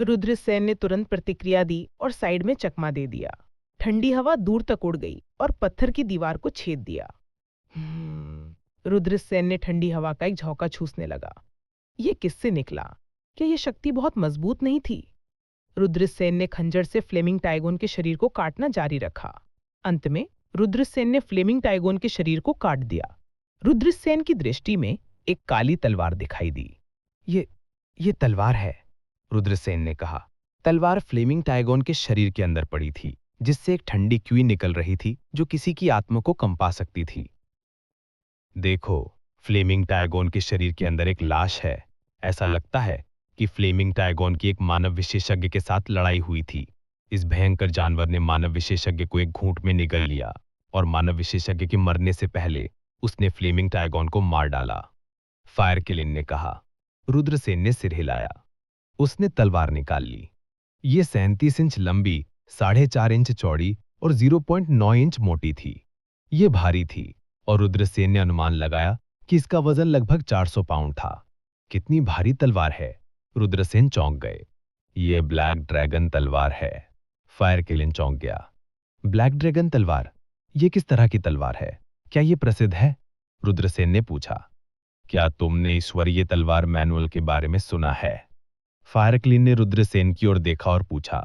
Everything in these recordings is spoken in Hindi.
रुद्रसेन ने तुरंत प्रतिक्रिया दी और साइड में चकमा दे दिया। ठंडी हवा दूर तक उड़ गई और पत्थर की दीवार को छेद दिया। रुद्रसेन ने ठंडी हवा का एक झोंका छूसने लगा। ये किससे निकला? क्या ये शक्ति बहुत मजबूत नहीं थी? रुद्रसेन ने खंजर से फ्लेमिंग टाइगोन के शरीर को काटना जारी रखा। अंत में रुद्रसेन ने फ्लेमिंग टाइगोन के शरीर को काट दिया। रुद्रसेन की दृष्टि में एक काली तलवार दिखाई दी। ये तलवार है, रुद्रसेन ने कहा। तलवार फ्लेमिंग टाइगोन के शरीर के अंदर पड़ी थी, जिससे एक ठंडी क्यूई निकल रही थी जो किसी की आत्मा को कंपा सकती थी। देखो, फ्लेमिंग टाइगोन के शरीर के अंदर एक लाश है। ऐसा लगता है कि फ्लेमिंग टाइगोन की एक मानव विशेषज्ञ के साथ लड़ाई हुई थी। इस भयंकर जानवर ने मानव विशेषज्ञ को एक घूंट में निगल लिया और मानव विशेषज्ञ के मरने से पहले उसने फ्लेमिंग टाइगोन को मार डाला, फायर किलिन ने कहा। रुद्रसेन ने सिर हिलाया। उसने तलवार निकाल ली। ये 37 इंच लंबी, 4.5 इंच चौड़ी और 0.9 इंच मोटी थी। ये भारी थी और रुद्रसेन ने अनुमान लगाया कि इसका वजन लगभग 400 पाउंड था। कितनी भारी तलवार है! रुद्रसेन चौंक गए। ये ब्लैक ड्रैगन तलवार है। फायर किलिन चौंक गया। ब्लैक ड्रैगन तलवार? ये किस तरह की तलवार है? क्या ये प्रसिद्ध है? रुद्रसेन ने पूछा। क्या तुमने ईश्वरीय तलवार मैनुअल के बारे में सुना है? फायर किलिन ने रुद्रसेन की ओर देखा और पूछा।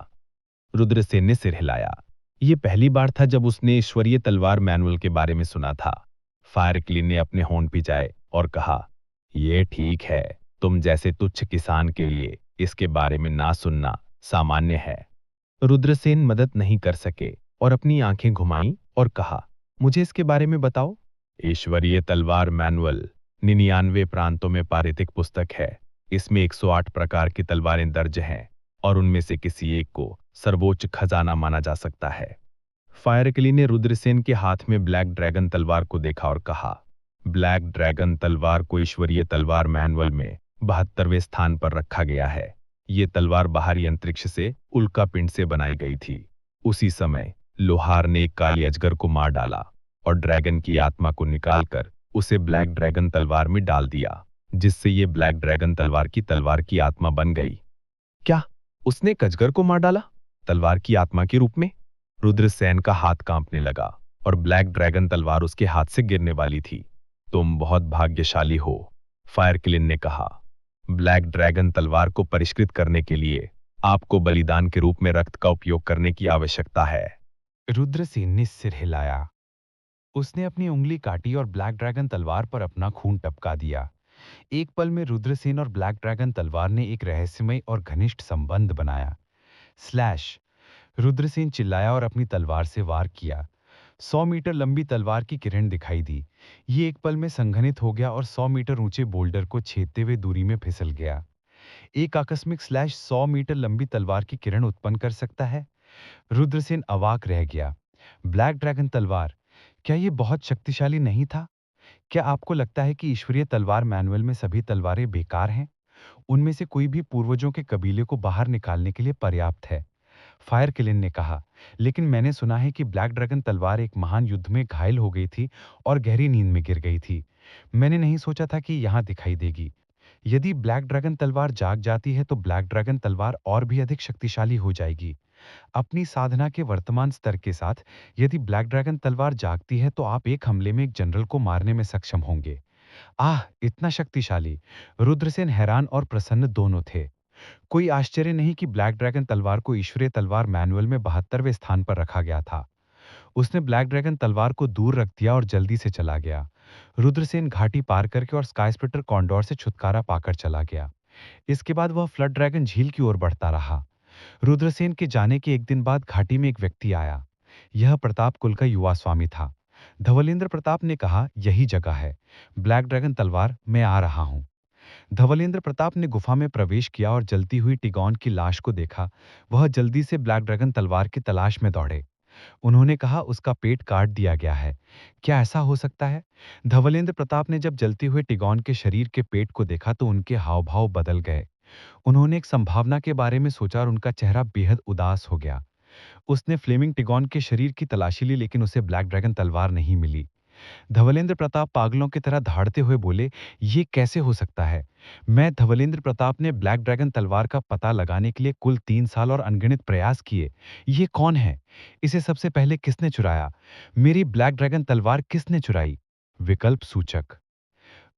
रुद्रसेन ने सिर हिलाया। यह पहली बार था जब उसने ईश्वरीय तलवार मैनुअल के बारे में सुना था। फायर किलिन ने अपने होंठ पिचाए और कहा, यह ठीक है, तुम जैसे तुच्छ किसान के लिए इसके बारे में ना सुनना सामान्य है। रुद्रसेन मदद नहीं कर सके और अपनी आंखें घुमाईं और कहा, मुझे इसके बारे में बताओ। ईश्वरीय तलवार मैनुअल 99 प्रांतों में पारित पुस्तक है। इसमें 108 प्रकार की तलवारें दर्ज हैं और उनमें से किसी एक को सर्वोच्च खजाना माना जा सकता है। फायर किलिन ने रुद्रसेन के हाथ में ब्लैक ड्रैगन तलवार को देखा और कहा, ब्लैक ड्रैगन तलवार को ईश्वरीय तलवार मैनुअल में 72वें स्थान पर रखा गया है। ये तलवार बाहरी अंतरिक्ष से उल्का पिंड से बनाई गई थी। उसी समय लोहार ने एक काली अजगर को मार डाला और ड्रैगन की आत्मा को निकालकर उसे ब्लैक ड्रैगन तलवार में डाल दिया, जिससे ये ब्लैक ड्रैगन तलवार की आत्मा बन गई। क्या उसने एक अजगर को मार डाला तलवार की आत्मा के रूप में? रुद्रसेन का हाथ कांपने लगा और ब्लैक ड्रैगन तलवार उसके हाथ से गिरने वाली थी। तुम बहुत भाग्यशाली हो, फायर किलिन ने कहा। ब्लैक ड्रैगन तलवार को परिष्कृत करने के लिए आपको बलिदान के रूप में रक्त का उपयोग करने की आवश्यकता है। रुद्रसेन ने सिर हिलाया। उसने अपनी उंगली काटी और ब्लैक ड्रैगन तलवार पर अपना खून टपका दिया। एक पल में रुद्रसेन और ब्लैक ड्रैगन तलवार ने एक रहस्यमय और घनिष्ठ संबंध बनाया। स्लैश! रुद्रसेन चिल्लाया और अपनी तलवार से वार किया। 100 मीटर लंबी तलवार की किरण दिखाई दी। ये एक पल में संघनित हो गया और 100 मीटर ऊंचे बोल्डर को छेदते हुए दूरी में फिसल गया। एक आकस्मिक स्लैश 100 मीटर लंबी तलवार की किरण उत्पन्न कर सकता है? रुद्रसेन अवाक रह गया। ब्लैक ड्रैगन तलवार, क्या ये बहुत शक्तिशाली नहीं था? क्या आपको लगता है कि ईश्वरीय तलवार मैनुअल में सभी तलवारें बेकार हैं? उनमें से कोई भी पूर्वजों के कबीले को बाहर निकालने के लिए पर्याप्त है? फायर किलिन ने कहा, लेकिन मैंने सुना है कि ब्लैक ड्रैगन तलवार एक महान युद्ध में घायल हो गई थी और गहरी नींद में गिर गई थी। मैंने नहीं सोचा था कि यहां दिखाई देगी। यदि ब्लैक ड्रैगन तलवार जाग जाती है तो ब्लैक ड्रैगन तलवार और भी अधिक शक्तिशाली हो जाएगी। अपनी साधना के वर्तमान स्तर के साथ यदि ब्लैक ड्रैगन तलवार जागती है तो आप एक हमले में एक जनरल को मारने में सक्षम होंगे। आह, इतना शक्तिशाली! रुद्रसेन हैरान और प्रसन्न दोनों थे। कोई आश्चर्य नहीं कि ब्लैक ड्रैगन तलवार को ईश्वरीय तलवार मैनुअल में 72वें स्थान पर रखा गया था। उसने ब्लैक ड्रैगन तलवार को दूर रख दिया और जल्दी से चला गया। रुद्रसेन घाटी पार करके और स्काई स्प्लिटर कॉन्डोर से छुटकारा पाकर चला गया। इसके बाद वह फ्लड ड्रैगन झील की ओर बढ़ता रहा। रुद्रसेन के जाने के एक दिन बाद घाटी में एक व्यक्ति आया। यह प्रताप कुल का युवा स्वामी था। धवलेंद्र प्रताप ने कहा, यही जगह है। ब्लैक ड्रैगन तलवार, मैं आ रहा हूं। धवलेंद्र प्रताप ने गुफा में प्रवेश किया और जलती हुई टिगॉन की लाश को देखा। वह जल्दी से ब्लैक ड्रैगन तलवार की तलाश में दौड़े। उन्होंने कहा, उसका पेट काट दिया गया है। क्या ऐसा हो सकता है? धवलेंद्र प्रताप ने जब जलते हुए टिगॉन के शरीर के पेट को देखा तो उनके हाव भाव बदल गए। उन्होंने एक संभावना के बारे में सोचा और उनका चेहरा बेहद उदास हो गया। उसने फ्लेमिंग टिगॉन के शरीर की तलाशी ली, लेकिन उसे ब्लैक ड्रैगन तलवार नहीं मिली। धवलेंद्र प्रताप पागलों की तरह दहाड़ते हुए बोले, ये कैसे हो सकता है? मैं धवलेंद्र प्रताप ने ब्लैक ड्रैगन तलवार का पता लगाने के लिए कुल 3 साल और अनगिनत प्रयास किए। ये कौन है? इसे सबसे पहले किसने चुराया? मेरी ब्लैक ड्रैगन तलवार किसने चुराई? विकल्प सूचक।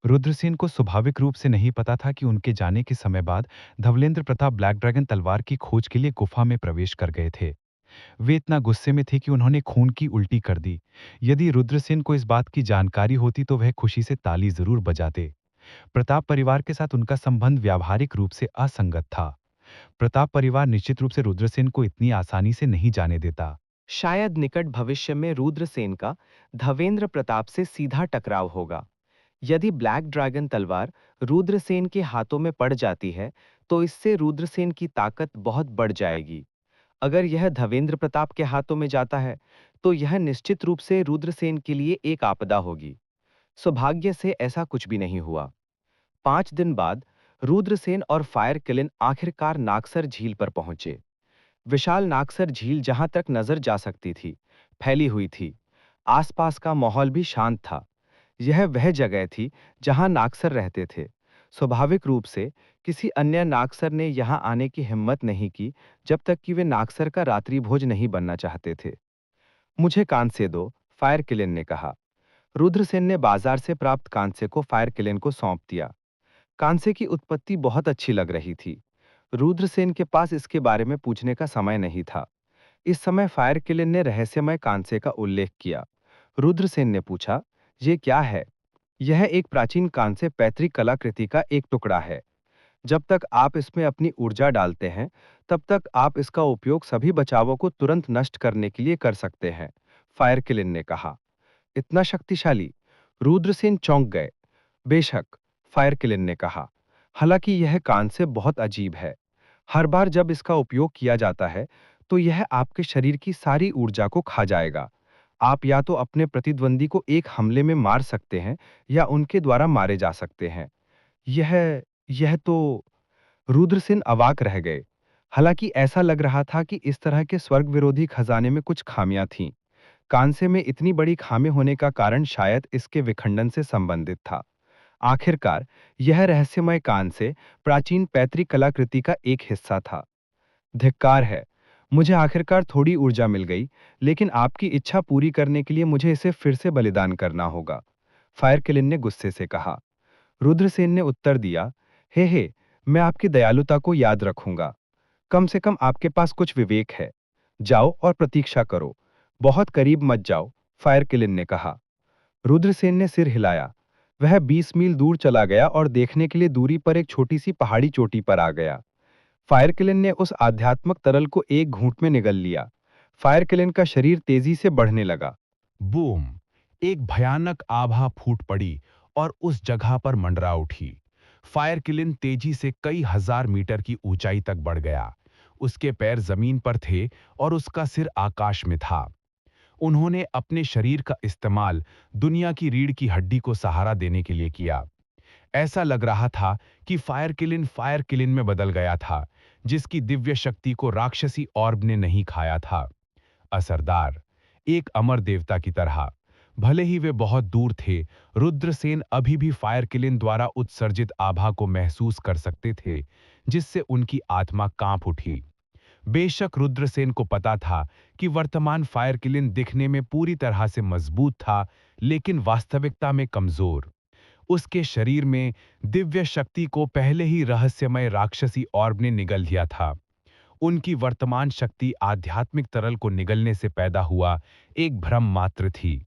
रुद्रसेन को स्वाभाविक रूप से नहीं पता था कि उनके जाने के समय बाद धवलेंद्र प्रताप ब्लैक ड्रैगन तलवार की खोज के लिए गुफा में प्रवेश कर गए थे। वे इतना गुस्से में थे कि उन्होंने खून की उल्टी कर दी। यदि रुद्रसेन को इस बात की जानकारी होती तो वह खुशी से ताली जरूर बजाते। प्रताप परिवार के साथ उनका संबंध व्यावहारिक रूप से असंगत था। प्रताप परिवार निश्चित रूप से रुद्रसेन को इतनी आसानी से नहीं जाने देता। शायद निकट भविष्य में रुद्रसेन का धवेंद्र प्रताप से सीधा टकराव होगा। यदि ब्लैक ड्रैगन तलवार रुद्रसेन के हाथों में पड़ जाती है, तो इससे रुद्रसेन की ताकत बहुत बढ़ जाएगी। अगर यह धवेंद्र प्रताप के हाथों में जाता है, तो यह निश्चित रूप से रुद्रसेन के लिए एक आपदा होगी। सौभाग्य से ऐसा कुछ भी नहीं हुआ। 5 दिन बाद रुद्रसेन और फायर किलिन आखिरकार नागसर झील पर पहुंचे। विशाल नागसर झील जहां तक नजर जा सकती थी, फैली हुई थी। आसपास का माहौल भी शांत था। यह वह जगह थी जहां नागसर रहते थे। स्वाभाविक रूप से किसी अन्य नागसर ने यहां आने की हिम्मत नहीं की जब तक कि वे नागसर का रात्रि भोज नहीं बनना चाहते थे। मुझे कांसे दो, फायर किलिन ने कहा। रुद्रसेन ने बाजार से प्राप्त कांसे को फायर किलिन को सौंप दिया। कांसे की उत्पत्ति बहुत अच्छी लग रही थी। रुद्रसेन के पास इसके बारे में पूछने का समय नहीं था। इस समय फायर किलिन ने रहस्यमय कांसे का उल्लेख किया। रुद्रसेन ने पूछा, ये क्या है? यह एक प्राचीन कांस्य पैतृक कलाकृति का एक टुकड़ा है। जब तक आप इसमें अपनी ऊर्जा डालते हैं, तब तक आप इसका उपयोग सभी बचावों को तुरंत नष्ट करने के लिए कर सकते हैं, फायर किलिन ने कहा। इतना शक्तिशाली? रुद्रसेन चौंक गए। बेशक, फायर किलिन ने कहा। हालांकि यह कांस्य बहुत अजीब है। हर बार जब इसका उपयोग किया जाता है, तो यह आपके शरीर की सारी ऊर्जा को खा जाएगा। आप या तो अपने प्रतिद्वंदी को एक हमले में मार सकते हैं या उनके द्वारा मारे जा सकते हैं। यह यह तो रुद्रसेन अवाक रह गए। हालांकि ऐसा लग रहा था कि इस तरह के स्वर्ग विरोधी खजाने में कुछ खामियां थीं। कांसे में इतनी बड़ी खामी होने का कारण शायद इसके विखंडन से संबंधित था। आखिरकार, यह रहस्यमय कांसे प्राचीन पैतृक कलाकृति का एक हिस्सा था। धिक्कार है। मुझे आखिरकार थोड़ी ऊर्जा मिल गई, लेकिन आपकी इच्छा पूरी करने के लिए मुझे इसे फिर से बलिदान करना होगा, फायर किलिन ने गुस्से से कहा। रुद्रसेन ने उत्तर दिया, हे, मैं आपकी दयालुता को याद रखूंगा। कम से कम आपके पास कुछ विवेक है। जाओ और प्रतीक्षा करो। बहुत करीब मत जाओ, फायर किलिन ने कहा। रुद्रसेन ने सिर हिलाया। वह 20 मील दूर चला गया और देखने के लिए दूरी पर एक छोटी सी पहाड़ी चोटी पर आ गया। फायर किलिन ने उस आध्यात्मक तरल को एक घूंट में निगल लिया। फायर किलिन का शरीर तेजी से बढ़ने लगा। बूम! एक भयानक आभा फूट पड़ी और उस जगह पर मंडरा उठी। फायर किलिन तेजी से कई हजार मीटर की ऊंचाई तक बढ़ गया। उसके पैर जमीन पर थे और उसका सिर आकाश में था। उन्होंने अपने शरीर का इस्तेमाल दुनिया की रीढ़ की हड्डी को सहारा देने के लिए किया। ऐसा लग रहा था कि फायर किलिन में बदल गया था, जिसकी दिव्य शक्ति को राक्षसी ऑर्ब ने नहीं खाया था। असरदार, एक अमर देवता की तरह। भले ही वे बहुत दूर थे, रुद्रसेन अभी भी फायर किलिन द्वारा उत्सर्जित आभा को महसूस कर सकते थे, जिससे उनकी आत्मा कांप उठी। बेशक रुद्रसेन को पता था कि वर्तमान फायर किलिन दिखने में पूरी तरह से मजबूत था, लेकिन वास्तविकता में कमजोर। उसके शरीर में दिव्य शक्ति को पहले ही रहस्यमय राक्षसी ऑर्ब ने निगल लिया था। उनकी वर्तमान शक्ति आध्यात्मिक तरल को निगलने से पैदा हुआ एक भ्रम मात्र थी।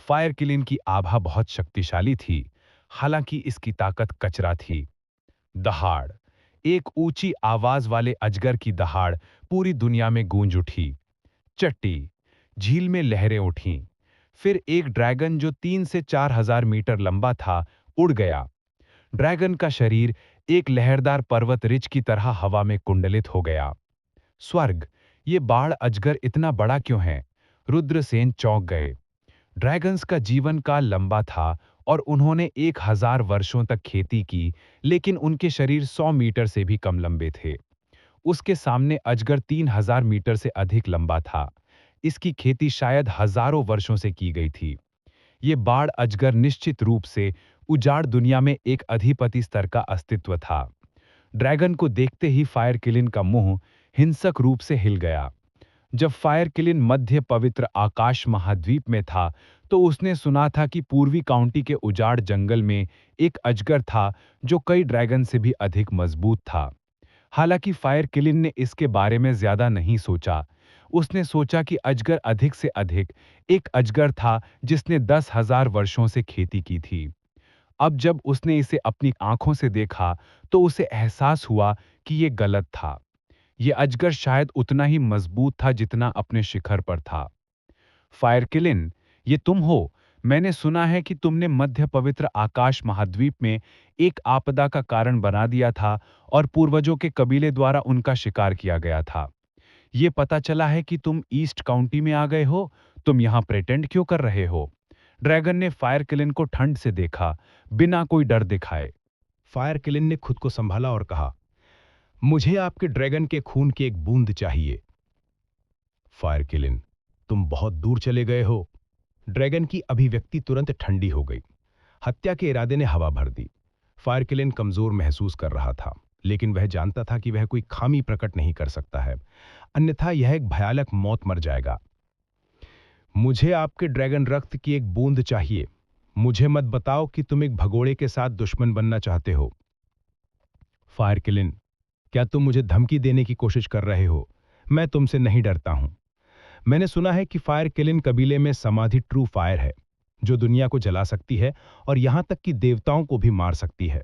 फायर किलिन की आभा बहुत शक्तिशाली थी, हालांकि इसकी ताकत कचरा थी। दहाड़! एक ऊंची आवाज वाले अजगर की दहाड़ पूरी दुनिया में गूंज उठी। चट्टी! झील में लहरें उठीं। फिर एक ड्रैगन जो 3 से 4 हजार मीटर लंबा था, उड़ गया। ड्रैगन का शरीर एक लहरदार पर्वत रिज की तरह हवा में कुंडलित हो गया। स्वर्ग! ये बाढ़ अजगर इतना बड़ा क्यों है? रुद्रसेन चौंक गए। ड्रैगन्स का जीवन काल लंबा था और उन्होंने 1000 वर्षों तक खेती की, लेकिन उनके शरीर 100 मीटर से भी कम लंबे थे। उसके सामने अजगर 3000 मीटर से अधिक लंबा था। इसकी खेती शायद हजारों वर्षों से की गई थी। ये बाढ़ अजगर निश्चित रूप से उजाड़ दुनिया में एक अधिपति स्तर का अस्तित्व था। ड्रैगन को देखते ही फायर किलिन का मुंह हिंसक रूप से हिल गया। जब फायर किलिन मध्य पवित्र आकाश महाद्वीप में था, तो उसने सुना था कि पूर्वी काउंटी के उजाड़ जंगल में एक अजगर था जो कई ड्रैगन से भी अधिक मजबूत था। हालांकि फायर किलिन ने इसके बारे में ज्यादा नहीं सोचा। उसने सोचा कि अजगर अधिक से अधिक एक अजगर था जिसने 10,000 वर्षों से खेती की थी। अब जब उसने इसे अपनी आंखों से देखा, तो उसे एहसास हुआ कि यह गलत था। यह अजगर शायद उतना ही मजबूत था जितना अपने शिखर पर था। फायर किलिन, ये तुम हो? मैंने सुना है कि तुमने मध्य पवित्र आकाश महाद्वीप में एक आपदा का कारण बना दिया था और पूर्वजों के कबीले द्वारा उनका शिकार किया गया था। ये पता चला है कि तुम ईस्ट काउंटी में आ गए हो। तुम यहां प्रेटेंड क्यों कर रहे हो? ड्रैगन ने फायर किलिन को ठंड से देखा, बिना कोई डर दिखाए। फायर किलिन ने खुद को संभाला और कहा, मुझे आपके ड्रैगन के खून की एक बूंद चाहिए। फायर किलिन, तुम बहुत दूर चले गए हो। ड्रैगन की अभिव्यक्ति तुरंत ठंडी हो गई। हत्या के इरादे ने हवा भर दी। फायर किलिन कमजोर महसूस कर रहा था, लेकिन वह जानता था कि वह कोई खामी प्रकट नहीं कर सकता है, अन्यथा यह एक भयानक मौत मर जाएगा। मुझे आपके ड्रैगन रक्त की एक बूंद चाहिए। मुझे मत बताओ कि तुम एक भगोड़े के साथ दुश्मन बनना चाहते हो। फायर किलिन, क्या तुम मुझे धमकी देने की कोशिश कर रहे हो? मैं तुमसे नहीं डरता हूं। मैंने सुना है कि फायर किलिन कबीले में समाधि ट्रू फायर है, जो दुनिया को जला सकती है और यहां तक कि देवताओं को भी मार सकती है।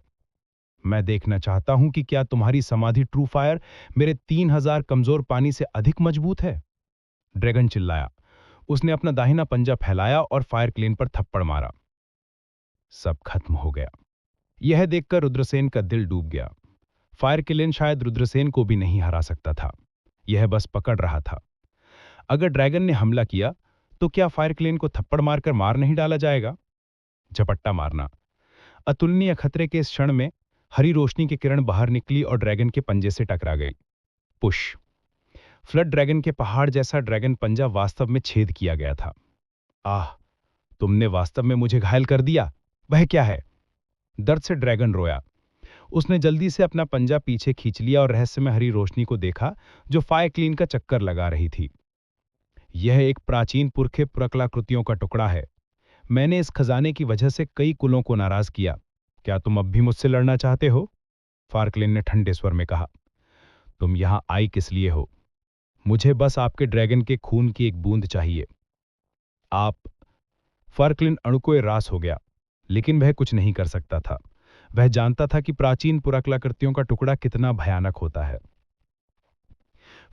मैं देखना चाहता हूं कि क्या तुम्हारी समाधि ट्रू फायर मेरे 3,000 कमजोर पानी से अधिक मजबूत है। ड्रैगन चिल्लाया। उसने अपना दाहिना पंजा फैलाया और फायर किलिन पर थप्पड़ मारा। सब खत्म हो गया। यह देखकर रुद्रसेन का दिल डूब गया। फायर किलिन शायद रुद्रसेन को भी नहीं हरा सकता था, यह बस पकड़ रहा था। अगर ड्रैगन ने हमला किया, तो क्या फायर किलिन को थप्पड़ मारकर मार नहीं डाला जाएगा? झपट्टा मारना। अतुलनीय खतरे के इस क्षण में हरी रोशनी की किरण बाहर निकली और ड्रैगन के पंजे से टकरा गई। पुश। फ्लड ड्रैगन के पहाड़ जैसा ड्रैगन पंजा वास्तव में छेद किया गया था। आह, तुमने वास्तव में मुझे घायल कर दिया। वह क्या है? दर्द से ड्रैगन रोया। उसने जल्दी से अपना पंजा पीछे खींच लिया और रहस्यमय हरी रोशनी को देखा जो फायर किलिन का चक्कर लगा रही थी। यह एक प्राचीन पुरखे पुरकलाकृतियों का टुकड़ा है। मैंने इस खजाने की वजह से कई कुलों को नाराज किया। क्या तुम अब भी मुझसे लड़ना चाहते हो? फायर किलिन ने ठंडे स्वर में कहा। तुम यहां आई किस लिए हो? मुझे बस आपके ड्रैगन के खून की एक बूंद चाहिए। आप। फायर किलिन अणुकों रास हो गया, लेकिन वह कुछ नहीं कर सकता था। वह जानता था कि प्राचीन पुराकलाकृतियों का टुकड़ा कितना भयानक होता है।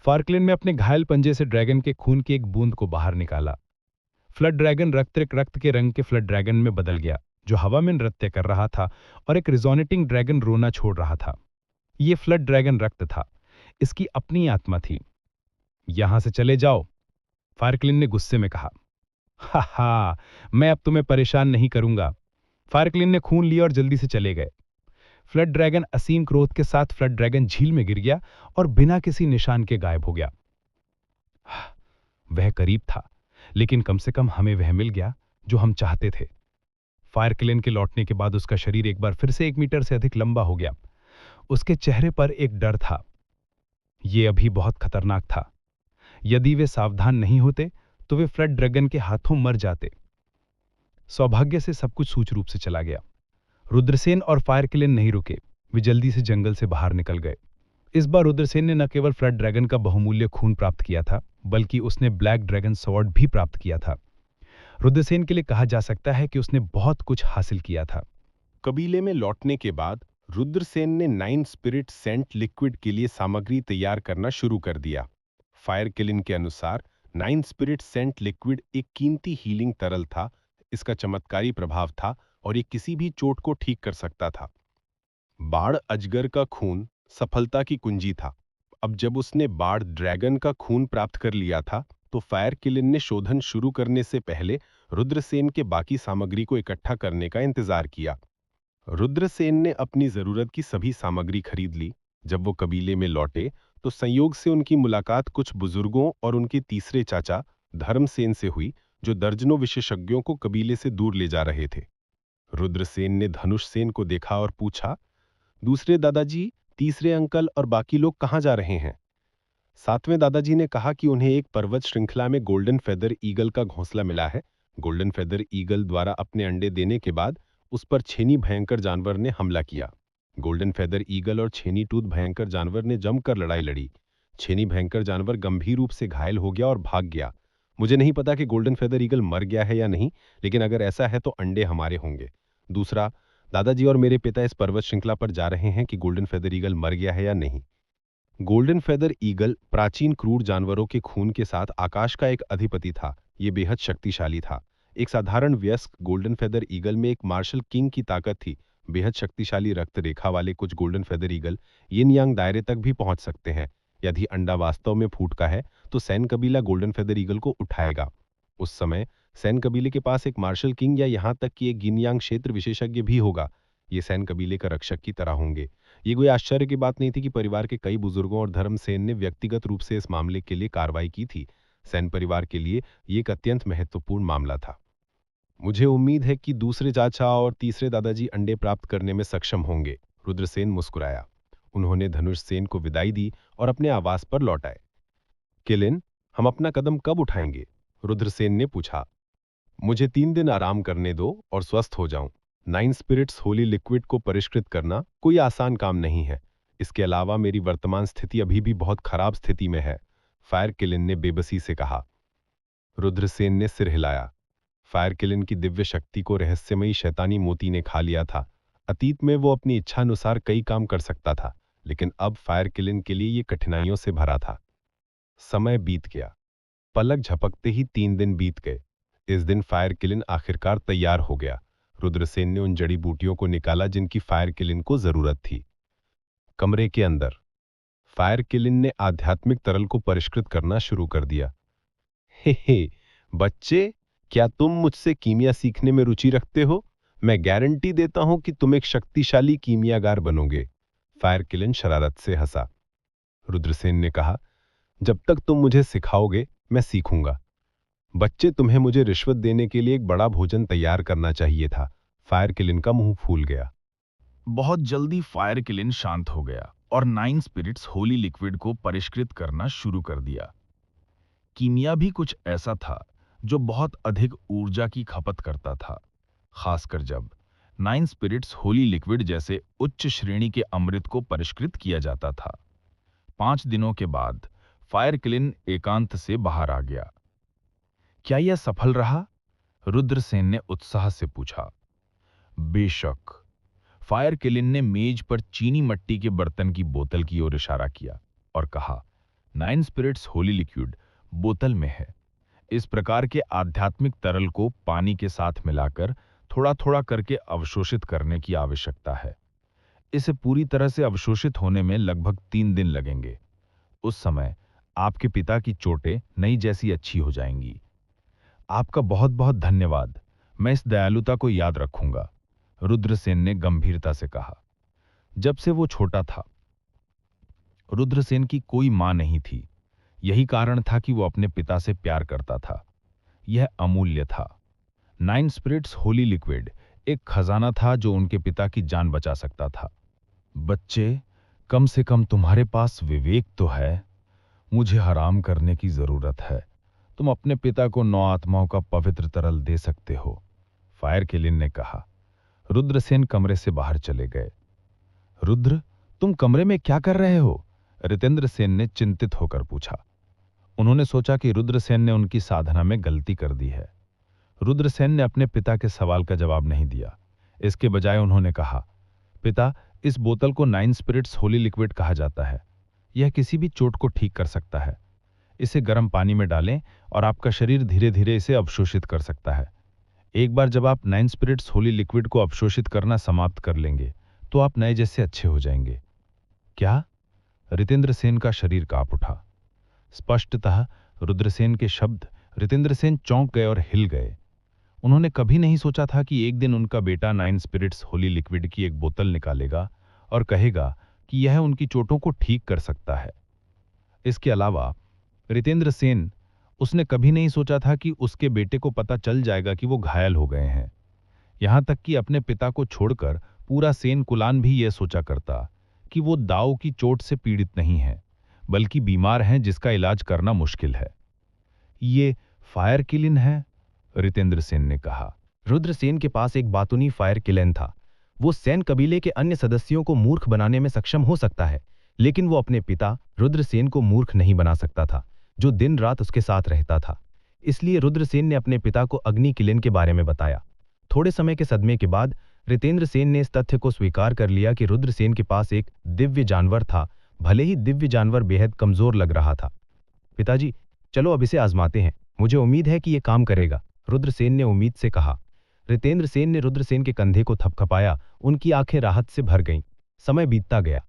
फायर किलिन ने अपने घायल पंजे से ड्रैगन के खून की एक बूंद को बाहर निकाला। फ्लड ड्रैगन रक्त के रंग के फ्लड ड्रैगन में बदल गया, जो हवा में नृत्य कर रहा था, और एक रिजोनेटिंग ड्रैगन रोना छोड़ रहा था। यह फ्लड ड्रैगन रक्त था, इसकी अपनी आत्मा थी। यहां से चले जाओ, फायर किलिन ने गुस्से में कहा। हा हा, मैं अब तुम्हें परेशान नहीं करूंगा। फायर किलिन ने खून लिया और जल्दी से चले गए। फ्लड ड्रैगन असीम क्रोध के साथ फ्लड ड्रैगन झील में गिर गया और बिना किसी निशान के गायब हो गया। वह करीब था, लेकिन कम से कम हमें वह मिल गया जो हम चाहते थे। फायर किलिन के लौटने के बाद उसका शरीर एक बार फिर से 1 मीटर से अधिक लंबा हो गया। उसके चेहरे पर एक डर था। यह अभी बहुत खतरनाक था। यदि वे सावधान नहीं होते तो वे फ्लड ड्रैगन के हाथों मर जाते। सौभाग्य से सब कुछ सूचारू रूप से चला गया। रुद्रसेन और फायर किलिन नहीं रुके, वे जल्दी से जंगल से बाहर निकल गए। इस बार रुद्रसेन ने न केवल फ्लड ड्रैगन का बहुमूल्य खून प्राप्त किया था, बल्कि उसने ब्लैक ड्रैगन स्वॉर्ड भी प्राप्त किया था। रुद्रसेन के लिए कहा जा सकता है कि उसने बहुत कुछ हासिल किया था। कबीले में लौटने के बाद रुद्रसेन ने 9 स्पिरिट सेंट लिक्विड के लिए सामग्री तैयार करना शुरू कर दिया। फायर किलिन के अनुसार 9 स्पिरिट सेंट लिक्विड एक कीमती हीलिंग तरल था। इसका चमत्कारी प्रभाव था और ये किसी भी चोट को ठीक कर सकता था। बाढ़ अजगर का खून सफलता की कुंजी था। अब जब उसने बाढ़ ड्रैगन का खून प्राप्त कर लिया था, तो फायर किलिन ने शोधन शुरू करने से पहले रुद्रसेन के बाकी सामग्री को इकट्ठा करने का इंतजार किया। रुद्रसेन ने अपनी जरूरत की सभी सामग्री खरीद ली। जब वो कबीले में लौटे, तो संयोग से उनकी मुलाकात कुछ बुजुर्गों और उनके तीसरे चाचा धर्मसेन से हुई, जो दर्जनों विशेषज्ञों को कबीले से दूर ले जा रहे थे। रुद्रसेन ने धनुषसेन को देखा और पूछा, दूसरे दादाजी, तीसरे अंकल और बाकी लोग कहाँ जा रहे हैं? सातवें दादाजी ने कहा कि उन्हें एक पर्वत श्रृंखला में गोल्डन फेदर ईगल का घोंसला मिला है। गोल्डन फेदर ईगल द्वारा अपने अंडे देने के बाद उस पर छेनी भयंकर जानवर ने हमला किया। गोल्डन फेदर ईगल और छेनी टूथ भयंकर जानवर ने जमकर लड़ाई लड़ी। छेनी भयंकर जानवर गंभीर रूप से घायल हो गया और भाग गया। मुझे नहीं पता कि गोल्डन फेदर ईगल मर गया है या नहीं, लेकिन अगर ऐसा है तो अंडे हमारे होंगे। दूसरा, दादाजी और मेरे पिता इस पर्वत श्रृंखला पर जा रहे हैं कि गोल्डन फेदर ईगल मर गया है या नहीं। गोल्डन फेदर ईगल प्राचीन क्रूर जानवरों के खून के साथ आकाश का एक अधिपति था। ये बेहद शक्तिशाली था। एक साधारण वयस्क गोल्डन फेदर ईगल में एक मार्शल किंग की ताकत थी। बेहद शक्तिशाली रक्त रेखा वाले कुछ गोल्डन फेदर ईगल यिन यांग दायरे तक भी पहुंच सकते हैं। यदि अंडा वास्तव में फूट का है तो सैन कबीला गोल्डन फेदर ईगल को उठाएगा। उस समय सैन कबीले के पास एक मार्शल किंग या यहाँ तक कि एक यिन यांग क्षेत्र विशेषज्ञ भी होगा। ये सैन कबीले का रक्षक की तरह होंगे। ये कोई आश्चर्य की बात नहीं थी कि परिवार के कई बुजुर्गों और धर्मसेन ने व्यक्तिगत रूप से इस मामले के लिए कार्रवाई की थी। सैन परिवार के लिए ये एक अत्यंत महत्वपूर्ण मामला था। मुझे उम्मीद है कि दूसरे चाचा और तीसरे दादाजी अंडे प्राप्त करने में सक्षम होंगे। रुद्रसेन मुस्कुराया। उन्होंने धनुषसेन को विदाई दी और अपने आवास पर लौट आए। किलिन, हम अपना कदम कब उठाएंगे? रुद्रसेन ने पूछा। मुझे 3 दिन आराम करने दो और स्वस्थ हो जाऊं। 9 स्पिरिट्स होली लिक्विड को परिष्कृत करना कोई आसान काम नहीं है। इसके अलावा मेरी वर्तमान स्थिति अभी भी बहुत खराब स्थिति में है, फायर किलिन ने बेबसी से कहा। रुद्रसेन ने सिर हिलाया। फायर किलिन की दिव्य शक्ति को रहस्यमयी शैतानी मोती ने खा लिया था। अतीत में वो अपनी इच्छानुसार कई काम कर सकता था, लेकिन अब फायर किलिन के लिए ये कठिनाइयों से भरा था। समय बीत गया। पलक झपकते ही 3 दिन बीत गए। इस दिन फायर किलिन आखिरकार तैयार हो गया। रुद्रसेन ने उन जड़ी बूटियों को निकाला जिनकी फायर किलिन को जरूरत थी। कमरे के अंदर फायर किलिन ने आध्यात्मिक तरल को परिष्कृत करना शुरू कर दिया। हे बच्चे, क्या तुम मुझसे कीमिया सीखने में रुचि रखते हो? मैं गारंटी देता हूं कि तुम एक शक्तिशाली कीमियागार बनोगे। फायर किलिन शरारत से हंसा। रुद्रसेन ने कहा, जब तक तुम मुझे सिखाओगे मैं सीखूंगा। बच्चे, तुम्हें मुझे रिश्वत देने के लिए एक बड़ा भोजन तैयार करना चाहिए था। फायर किलिन का मुंह फूल गया। बहुत जल्दी फायर किलिन शांत हो गया और 9 स्पिरिट्स होली लिक्विड को परिष्कृत करना शुरू कर दिया। कीमिया भी कुछ ऐसा था जो बहुत अधिक ऊर्जा की खपत करता था, खासकर जब 9 स्पिरिट्स होली लिक्विड जैसे उच्च श्रेणी के अमृत को परिष्कृत किया जाता था। 5 दिनों के बाद फायर किलिन एकांत से बाहर आ गया। क्या यह सफल रहा? रुद्रसेन ने उत्साह से पूछा। बेशक। फायर किलिन ने मेज पर चीनी मट्टी के बर्तन की बोतल की ओर इशारा किया और कहा, 9 स्पिरिट्स होली लिक्विड बोतल में है। इस प्रकार के आध्यात्मिक तरल को पानी के साथ मिलाकर थोड़ा थोड़ा करके अवशोषित करने की आवश्यकता है। इसे पूरी तरह से अवशोषित होने में लगभग 3 दिन लगेंगे। उस समय आपके पिता की चोटें नई जैसी अच्छी हो जाएंगी। आपका बहुत बहुत धन्यवाद। मैं इस दयालुता को याद रखूंगा, रुद्रसेन ने गंभीरता से कहा। जब से वो छोटा था, रुद्रसेन की कोई मां नहीं थी। यही कारण था कि वो अपने पिता से प्यार करता था। यह अमूल्य था। 9 स्पिरिट्स होली लिक्विड एक खजाना था जो उनके पिता की जान बचा सकता था। बच्चे, कम से कम तुम्हारे पास विवेक तो है। मुझे आराम करने की जरूरत है। तुम अपने पिता को 9 आत्माओं का पवित्र तरल दे सकते हो, फायर किलिन ने कहा। रुद्रसेन कमरे से बाहर चले गए। रुद्र, तुम कमरे में क्या कर रहे हो? रितेंद्र सेन ने चिंतित होकर पूछा। उन्होंने सोचा कि रुद्रसेन ने उनकी साधना में गलती कर दी है। रुद्रसेन ने अपने पिता के सवाल का जवाब नहीं दिया। इसके बजाय उन्होंने कहा, पिता, इस बोतल को 9 स्पिरिट्स होली लिक्विड कहा जाता है। यह किसी भी चोट को ठीक कर सकता है। इसे गर्म पानी में डालें और आपका शरीर धीरे धीरे इसे अवशोषित कर सकता है। एक बार जब आप 9 स्पिरिट्स होली लिक्विड को अवशोषित करना समाप्त कर लेंगे तो आप नए जैसे अच्छे हो जाएंगे। क्या? रितेंद्र सेन का शरीर कांप उठा। स्पष्टतः रुद्रसेन के शब्द रितेंद्र सेन चौंक गए और हिल गए। उन्होंने कभी नहीं सोचा था कि एक दिन उनका बेटा 9 स्पिरिट्स होली लिक्विड की एक बोतल निकालेगा और कहेगा कि यह उनकी चोटों को ठीक कर सकता है। इसके अलावा रितेंद्र सेन उसने कभी नहीं सोचा था कि उसके बेटे को पता चल जाएगा कि वो घायल हो गए हैं। यहां तक कि अपने पिता को छोड़कर पूरा सेन कुलान भी यह सोचा करता कि वो दाव की चोट से पीड़ित नहीं है, बल्कि बीमार हैं जिसका इलाज करना मुश्किल है। ये फायर किलिन है, रितेंद्र सेन ने कहा। रुद्रसेन के पास एक बातूनी फायर किलेन था। वो सेन कबीले के अन्य सदस्यों को मूर्ख बनाने में सक्षम हो सकता है, लेकिन वो अपने पिता रुद्रसेन को मूर्ख नहीं बना सकता था, जो दिन रात उसके साथ रहता था। इसलिए रुद्रसेन ने अपने पिता को अग्नि किलेन के बारे में बताया। थोड़े समय के सदमे के बाद रितेंद्र सेन ने इस तथ्य को स्वीकार कर लिया कि रुद्रसेन के पास एक दिव्य जानवर था, भले ही दिव्य जानवर बेहद कमजोर लग रहा था। पिताजी, चलो अब इसे आजमाते हैं। मुझे उम्मीद है कि यह काम करेगा, रुद्रसेन ने उम्मीद से कहा। रितेंद्र सेन ने रुद्रसेन के कंधे को थपथपाया। उनकी आंखें राहत से भर गईं। समय बीतता गया।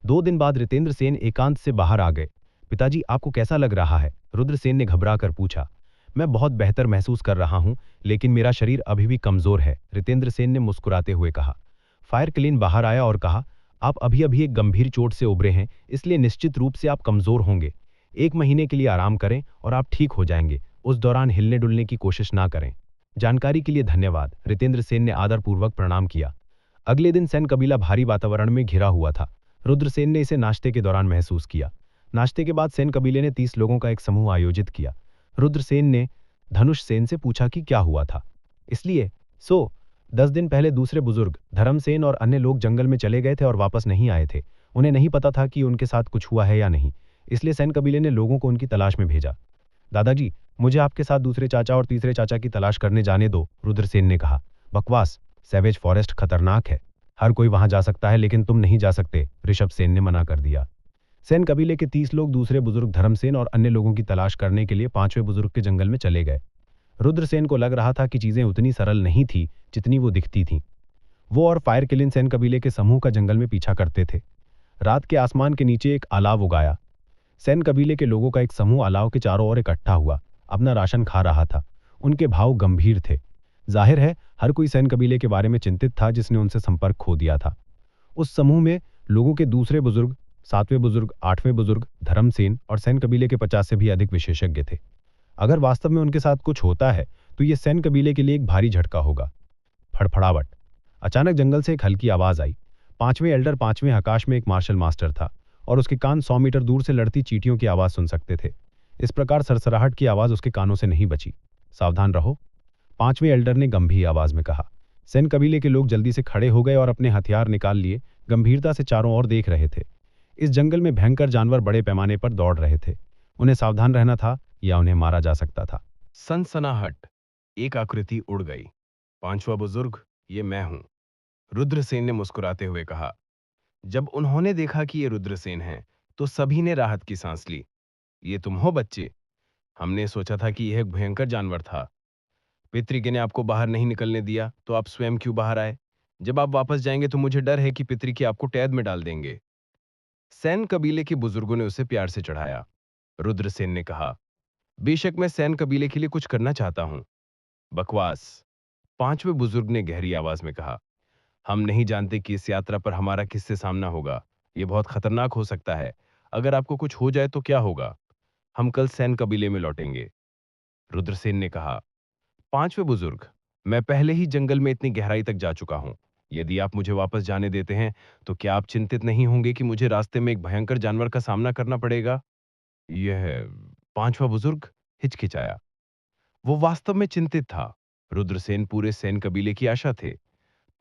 2 दिन बाद रितेंद्र सेन एकांत से बाहर आ गए। पिताजी, आपको कैसा लग रहा है? रुद्रसेन ने घबरा कर पूछा। मैं बहुत बेहतर महसूस कर रहा हूं, लेकिन मेरा शरीर अभी भी कमजोर है, रितेंद्र सेन ने मुस्कुराते हुए कहा। फायर क्लीन बाहर आया और कहा, आप अभी अभी एक गंभीर चोट से उभरे हैं, इसलिए निश्चित रूप से आप कमजोर होंगे। 1 महीने के लिए आराम करें और आप ठीक हो जाएंगे। उस दौरान हिलने डुलने की कोशिश ना करें। जानकारी के लिए धन्यवाद, रितेंद्र सेन ने आदरपूर्वक प्रणाम किया। अगले दिन सेन कबीला भारी वातावरण में घिरा हुआ था। रुद्रसेन ने इसे नाश्ते के दौरान महसूस किया। नाश्ते के बाद सेन कबीले ने 30 लोगों का एक समूह आयोजित किया। रुद्रसेन ने धनुष सेन से पूछा कि क्या हुआ था। इसलिए 10 दिन पहले दूसरे बुजुर्ग धर्मसेन और अन्य लोग जंगल में चले गए थे और वापस नहीं आए थे। उन्हें नहीं पता था कि उनके साथ कुछ हुआ है या नहीं, इसलिए सेन कबीले ने लोगों को उनकी तलाश में भेजा। दादाजी, मुझे आपके साथ दूसरे चाचा और तीसरे चाचा की तलाश करने जाने दो, रुद्रसेन ने कहा। बकवास, सैवेज फॉरेस्ट खतरनाक है। हर कोई वहां जा सकता है, लेकिन तुम नहीं जा सकते, ऋषभ सेन ने मना कर दिया। सेन कबीले के 30 लोग दूसरे बुजुर्ग धर्मसेन और अन्य लोगों की तलाश करने के लिए 5वें बुजुर्ग के जंगल में चले गए। रुद्रसेन को लग रहा था कि चीजें उतनी सरल नहीं थी जितनी वो दिखती थीं। वो और फायर किलिन सेन कबीले के समूह का जंगल में पीछा करते थे। रात के आसमान के नीचे एक अलाव उगाया। सेन कबीले के लोगों का एक समूह अलाव के चारों ओर इकट्ठा हुआ, अपना राशन खा रहा था। उनके भाव गंभीर थे। जाहिर है, हर कोई सेन कबीले के बारे में चिंतित था जिसने उनसे संपर्क खो दिया था। उस समूह में लोगों के दूसरे बुजुर्ग, 7वें बुजुर्ग, 8वें बुजुर्ग, धर्मसेन और सेन कबीले के 50 से भी अधिक विशेषज्ञ थे। अगर वास्तव में उनके साथ कुछ होता है तो यह सेन कबीले के लिए एक भारी झटका होगा। फड़फड़ावट। अचानक जंगल से एक हल्की आवाज आई। 5वें एल्डर 5वें आकाश में एक मार्शल मास्टर था और उसके कान 100 मीटर दूर से लड़ती चींटियों की आवाज सुन सकते थे। इस प्रकार सरसराहट की आवाज उसके कानों से नहीं बची। सावधान रहो, 5वें एल्डर ने गंभीर आवाज में कहा। सेन कबीले के लोग जल्दी से खड़े हो गए और अपने हथियार निकाल लिए, गंभीरता से चारों ओर देख रहे थे। इस जंगल में भयंकर जानवर बड़े पैमाने पर दौड़ रहे थे। उन्हें सावधान रहना था या उन्हें मारा जा सकता था। सनसनाहट। एक आकृति उड़ गई। 5वां बुजुर्ग, ये मैं हूं, रुद्रसेन ने मुस्कुराते हुए कहा। जब उन्होंने देखा कि ये रुद्रसेन हैं, तो सभी ने राहत की सांस ली। ये तुम हो बच्चे? हमने सोचा था कि यह एक भयंकर जानवर था। पितृज्ञ ने आपको बाहर नहीं निकलने दिया, तो आप स्वयं क्यों बाहर आए? जब आप वापस जाएंगे तो मुझे डर है कि पितृ आपको कैद में डाल देंगे। सैन कबीले के बुजुर्गों ने उसे प्यार से चढ़ाया। रुद्रसेन ने कहा, बेशक मैं सैन कबीले के लिए कुछ करना चाहता हूं। बकवास, 5वें बुजुर्ग ने गहरी आवाज में कहा। हम नहीं जानते कि इस यात्रा पर हमारा किससे सामना होगा। यह बहुत खतरनाक हो सकता है। अगर आपको कुछ हो जाए तो क्या होगा? हम कल सैन कबीले में लौटेंगे, रुद्रसेन ने कहा। 5वें बुजुर्ग, मैं पहले ही जंगल में इतनी गहराई तक जा चुका हूं। यदि आप मुझे वापस जाने देते हैं तो क्या आप चिंतित नहीं होंगे कि मुझे रास्ते में एक भयंकर जानवर का सामना करना पड़ेगा? यह 5वां बुजुर्ग हिचकिचाया। वो वास्तव में चिंतित था। रुद्रसेन पूरे सैन कबीले की आशा थे।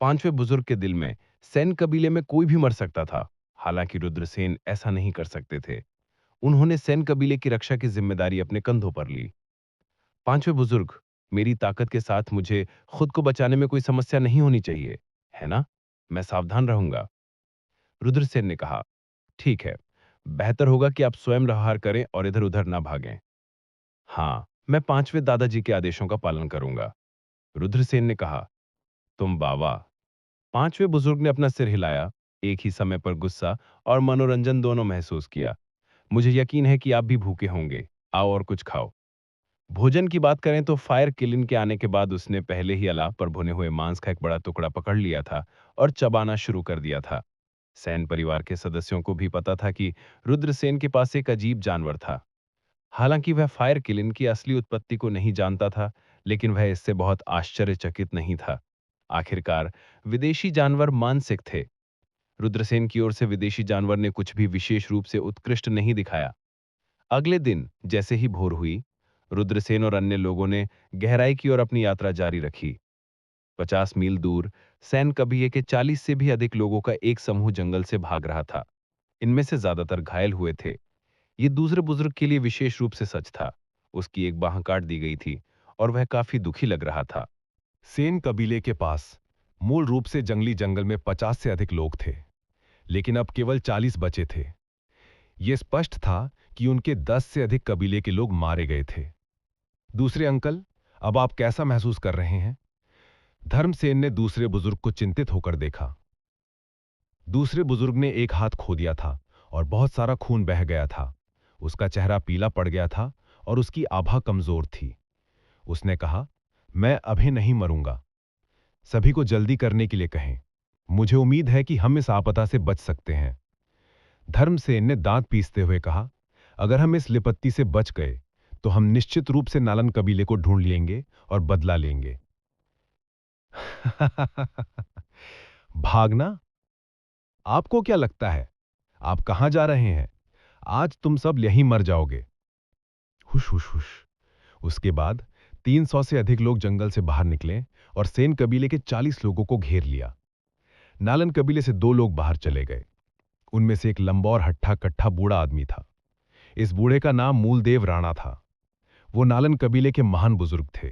5वें बुजुर्ग के दिल में सैन कबीले में कोई भी मर सकता था। हालांकि रुद्रसेन ऐसा नहीं कर सकते थे। उन्होंने सैन कबीले की रक्षा की जिम्मेदारी अपने कंधों पर ली। 5वें बुजुर्ग, मेरी ताकत के साथ मुझे खुद को बचाने में कोई समस्या नहीं होनी चाहिए, है ना? मैं सावधान रहूंगा, रुद्रसेन ने कहा। ठीक है, बेहतर होगा कि आप स्वयं व्यवहार करें और इधर उधर ना भागें। हाँ, मैं 5वें दादाजी के आदेशों का पालन करूंगा, रुद्रसेन ने कहा। तुम बाबा। 5वें बुजुर्ग ने अपना सिर हिलाया। एक ही समय पर गुस्सा और मनोरंजन दोनों महसूस किया। मुझे यकीन है कि आप भी भूखे होंगे। आओ और कुछ खाओ। भोजन की बात करें तो फायर किलिन के आने के बाद उसने पहले ही अलाव पर भुने हुए मांस का एक बड़ा टुकड़ा पकड़ लिया था और चबाना शुरू कर दिया था। सैन परिवार के सदस्यों को भी पता था कि रुद्रसेन के पास एक अजीब जानवर था। हालांकि वह फायर किलिन की असली उत्पत्ति को नहीं जानता था, लेकिन वह इससे बहुत आश्चर्यचकित नहीं था। आखिरकार विदेशी जानवर मानसिक थे। रुद्रसेन की ओर से विदेशी जानवर ने कुछ भी विशेष रूप से उत्कृष्ट नहीं दिखाया। अगले दिन जैसे ही भोर हुई, रुद्रसेन और अन्य लोगों ने गहराई की ओर अपनी यात्रा जारी रखी। 50 मील दूर सैन कबीले के 40 से भी अधिक लोगों का एक समूह जंगल से भाग रहा था। इनमें से ज्यादातर घायल हुए थे। ये दूसरे बुजुर्ग के लिए विशेष रूप से सच था। उसकी एक बांह काट दी गई थी और वह काफी दुखी लग रहा था। सेन कबीले के पास मूल रूप से जंगली जंगल में 50 से अधिक लोग थे, लेकिन अब केवल 40 बचे थे। यह स्पष्ट था कि उनके 10 से अधिक कबीले के लोग मारे गए थे। दूसरे अंकल, अब आप कैसा महसूस कर रहे हैं? धर्मसेन ने दूसरे बुजुर्ग को चिंतित होकर देखा। दूसरे बुजुर्ग ने एक हाथ खो दिया था और बहुत सारा खून बह गया था। उसका चेहरा पीला पड़ गया था और उसकी आभा कमजोर थी। उसने कहा, मैं अभी नहीं मरूंगा। सभी को जल्दी करने के लिए कहें। मुझे उम्मीद है कि हम इस आपदा से बच सकते हैं। धर्मसेन ने दांत पीसते हुए कहा, अगर हम इस विपत्ति से बच गए तो हम निश्चित रूप से नालन कबीले को ढूंढ लेंगे और बदला लेंगे। भागना? आपको क्या लगता है आप कहां जा रहे हैं? आज तुम सब यहीं मर जाओगे। हुश हुश हुश। उसके बाद 300 से अधिक लोग जंगल से बाहर निकले और सेन कबीले के 40 लोगों को घेर लिया। नालन कबीले से 2 लोग बाहर चले गए। उनमें से एक लंबा और हट्ठा कट्ठा बूढ़ा आदमी था। इस बूढ़े का नाम मूलदेव राणा था। वो नालन कबीले के महान बुजुर्ग थे।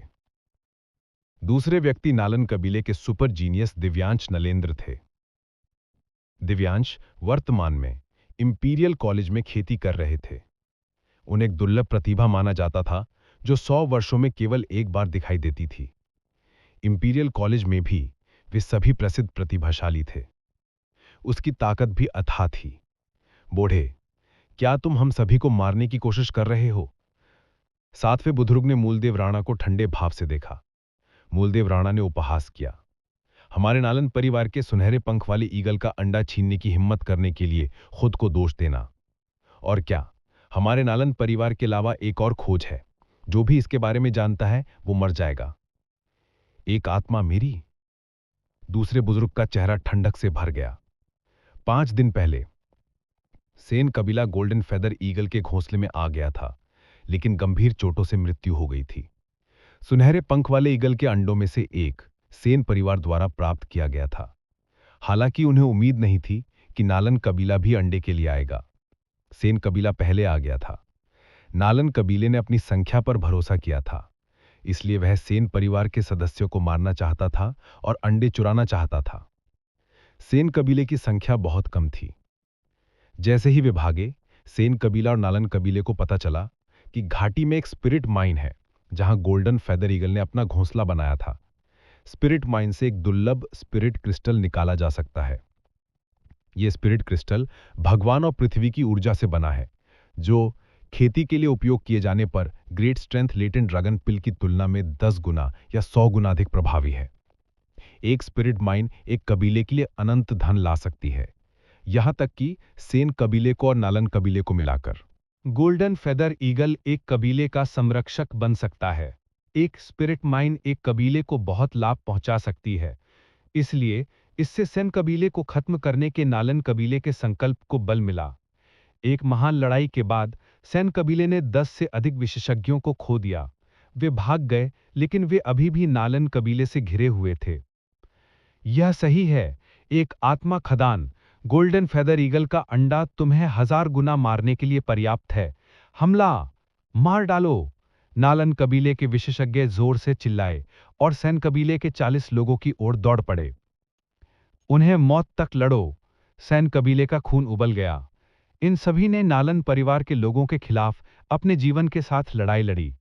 दूसरे व्यक्ति नालन कबीले के सुपर जीनियस दिव्यांश नलेंद्र थे। दिव्यांश वर्तमान में इंपीरियल कॉलेज में खेती कर रहे थे। उन्हें एक दुर्लभ प्रतिभा माना जाता था जो 100 वर्षों में केवल एक बार दिखाई देती थी। इंपीरियल कॉलेज में भी वे सभी प्रसिद्ध प्रतिभाशाली थे। उसकी ताकत भी अथाह थी। बूढ़े, क्या तुम हम सभी को मारने की कोशिश कर रहे हो? सातवें बुजुर्ग ने मूलदेव राणा को ठंडे भाव से देखा। मूलदेव राणा ने उपहास किया, हमारे नालन परिवार के सुनहरे पंख वाले ईगल का अंडा छीनने की हिम्मत करने के लिए खुद को दोष देना। और क्या, हमारे नालन परिवार के अलावा एक और खोज है। जो भी इसके बारे में जानता है वो मर जाएगा। एक आत्मा मेरी? दूसरे बुजुर्ग का चेहरा ठंडक से भर गया। 5 दिन पहले सेन कबीला गोल्डन फेदर ईगल के घोंसले में आ गया था, लेकिन गंभीर चोटों से मृत्यु हो गई थी। सुनहरे पंख वाले ईगल के अंडों में से एक सेन परिवार द्वारा प्राप्त किया गया था। हालांकि उन्हें उम्मीद नहीं थी कि नालन कबीला भी अंडे के लिए आएगा। सेन कबीला पहले आ गया था। नालन कबीले ने अपनी संख्या पर भरोसा किया था, इसलिए वह सेन परिवार के सदस्यों को मारना चाहता था और अंडे चुराना चाहता था। सेन कबीले की संख्या बहुत कम थी। जैसे ही वे भागे, सेन कबीला और नालन कबीले को पता चला कि घाटी में एक स्पिरिट माइन है जहां गोल्डन फेदर ईगल ने अपना घोंसला बनाया था। स्पिरिट माइन से एक दुर्लभ स्पिरिट क्रिस्टल निकाला जा सकता है। यह स्पिरिट क्रिस्टल भगवान और पृथ्वी की ऊर्जा से बना है, जो खेती के लिए उपयोग किए जाने पर ग्रेट स्ट्रेंथ लेटेंट ड्रैगन पिल की तुलना में 10 गुना या 100 गुना अधिक प्रभावी है। एक स्पिरिट माइन एक कबीले के लिए अनंत धन ला सकती है, यहां तक कि सेन कबीले को और नालन कबीले को मिलाकर। गोल्डन फेदर ईगल एक कबीले का संरक्षक बन सकता है। एक स्पिरिट माइन एक कबीले को बहुत लाभ पहुंचा सकती है। इसलिए इससे सेन कबीले को खत्म करने के नालन कबीले के संकल्प को बल मिला। एक महान लड़ाई के बाद सेन कबीले ने 10 से अधिक विशेषज्ञों को खो दिया। वे भाग गए, लेकिन वे अभी भी नालन कबीले से घिरे हुए थे। यह सही है, एक आत्मा खदान गोल्डन फेदर ईगल का अंडा तुम्हें 1000 गुना मारने के लिए पर्याप्त है। हमला, मार डालो! नालन कबीले के विशेषज्ञ जोर से चिल्लाए और सेन कबीले के 40 लोगों की ओर दौड़ पड़े। उन्हें मौत तक लड़ो! सेन कबीले का खून उबल गया। इन सभी ने नालन परिवार के लोगों के खिलाफ अपने जीवन के साथ लड़ाई लड़ी।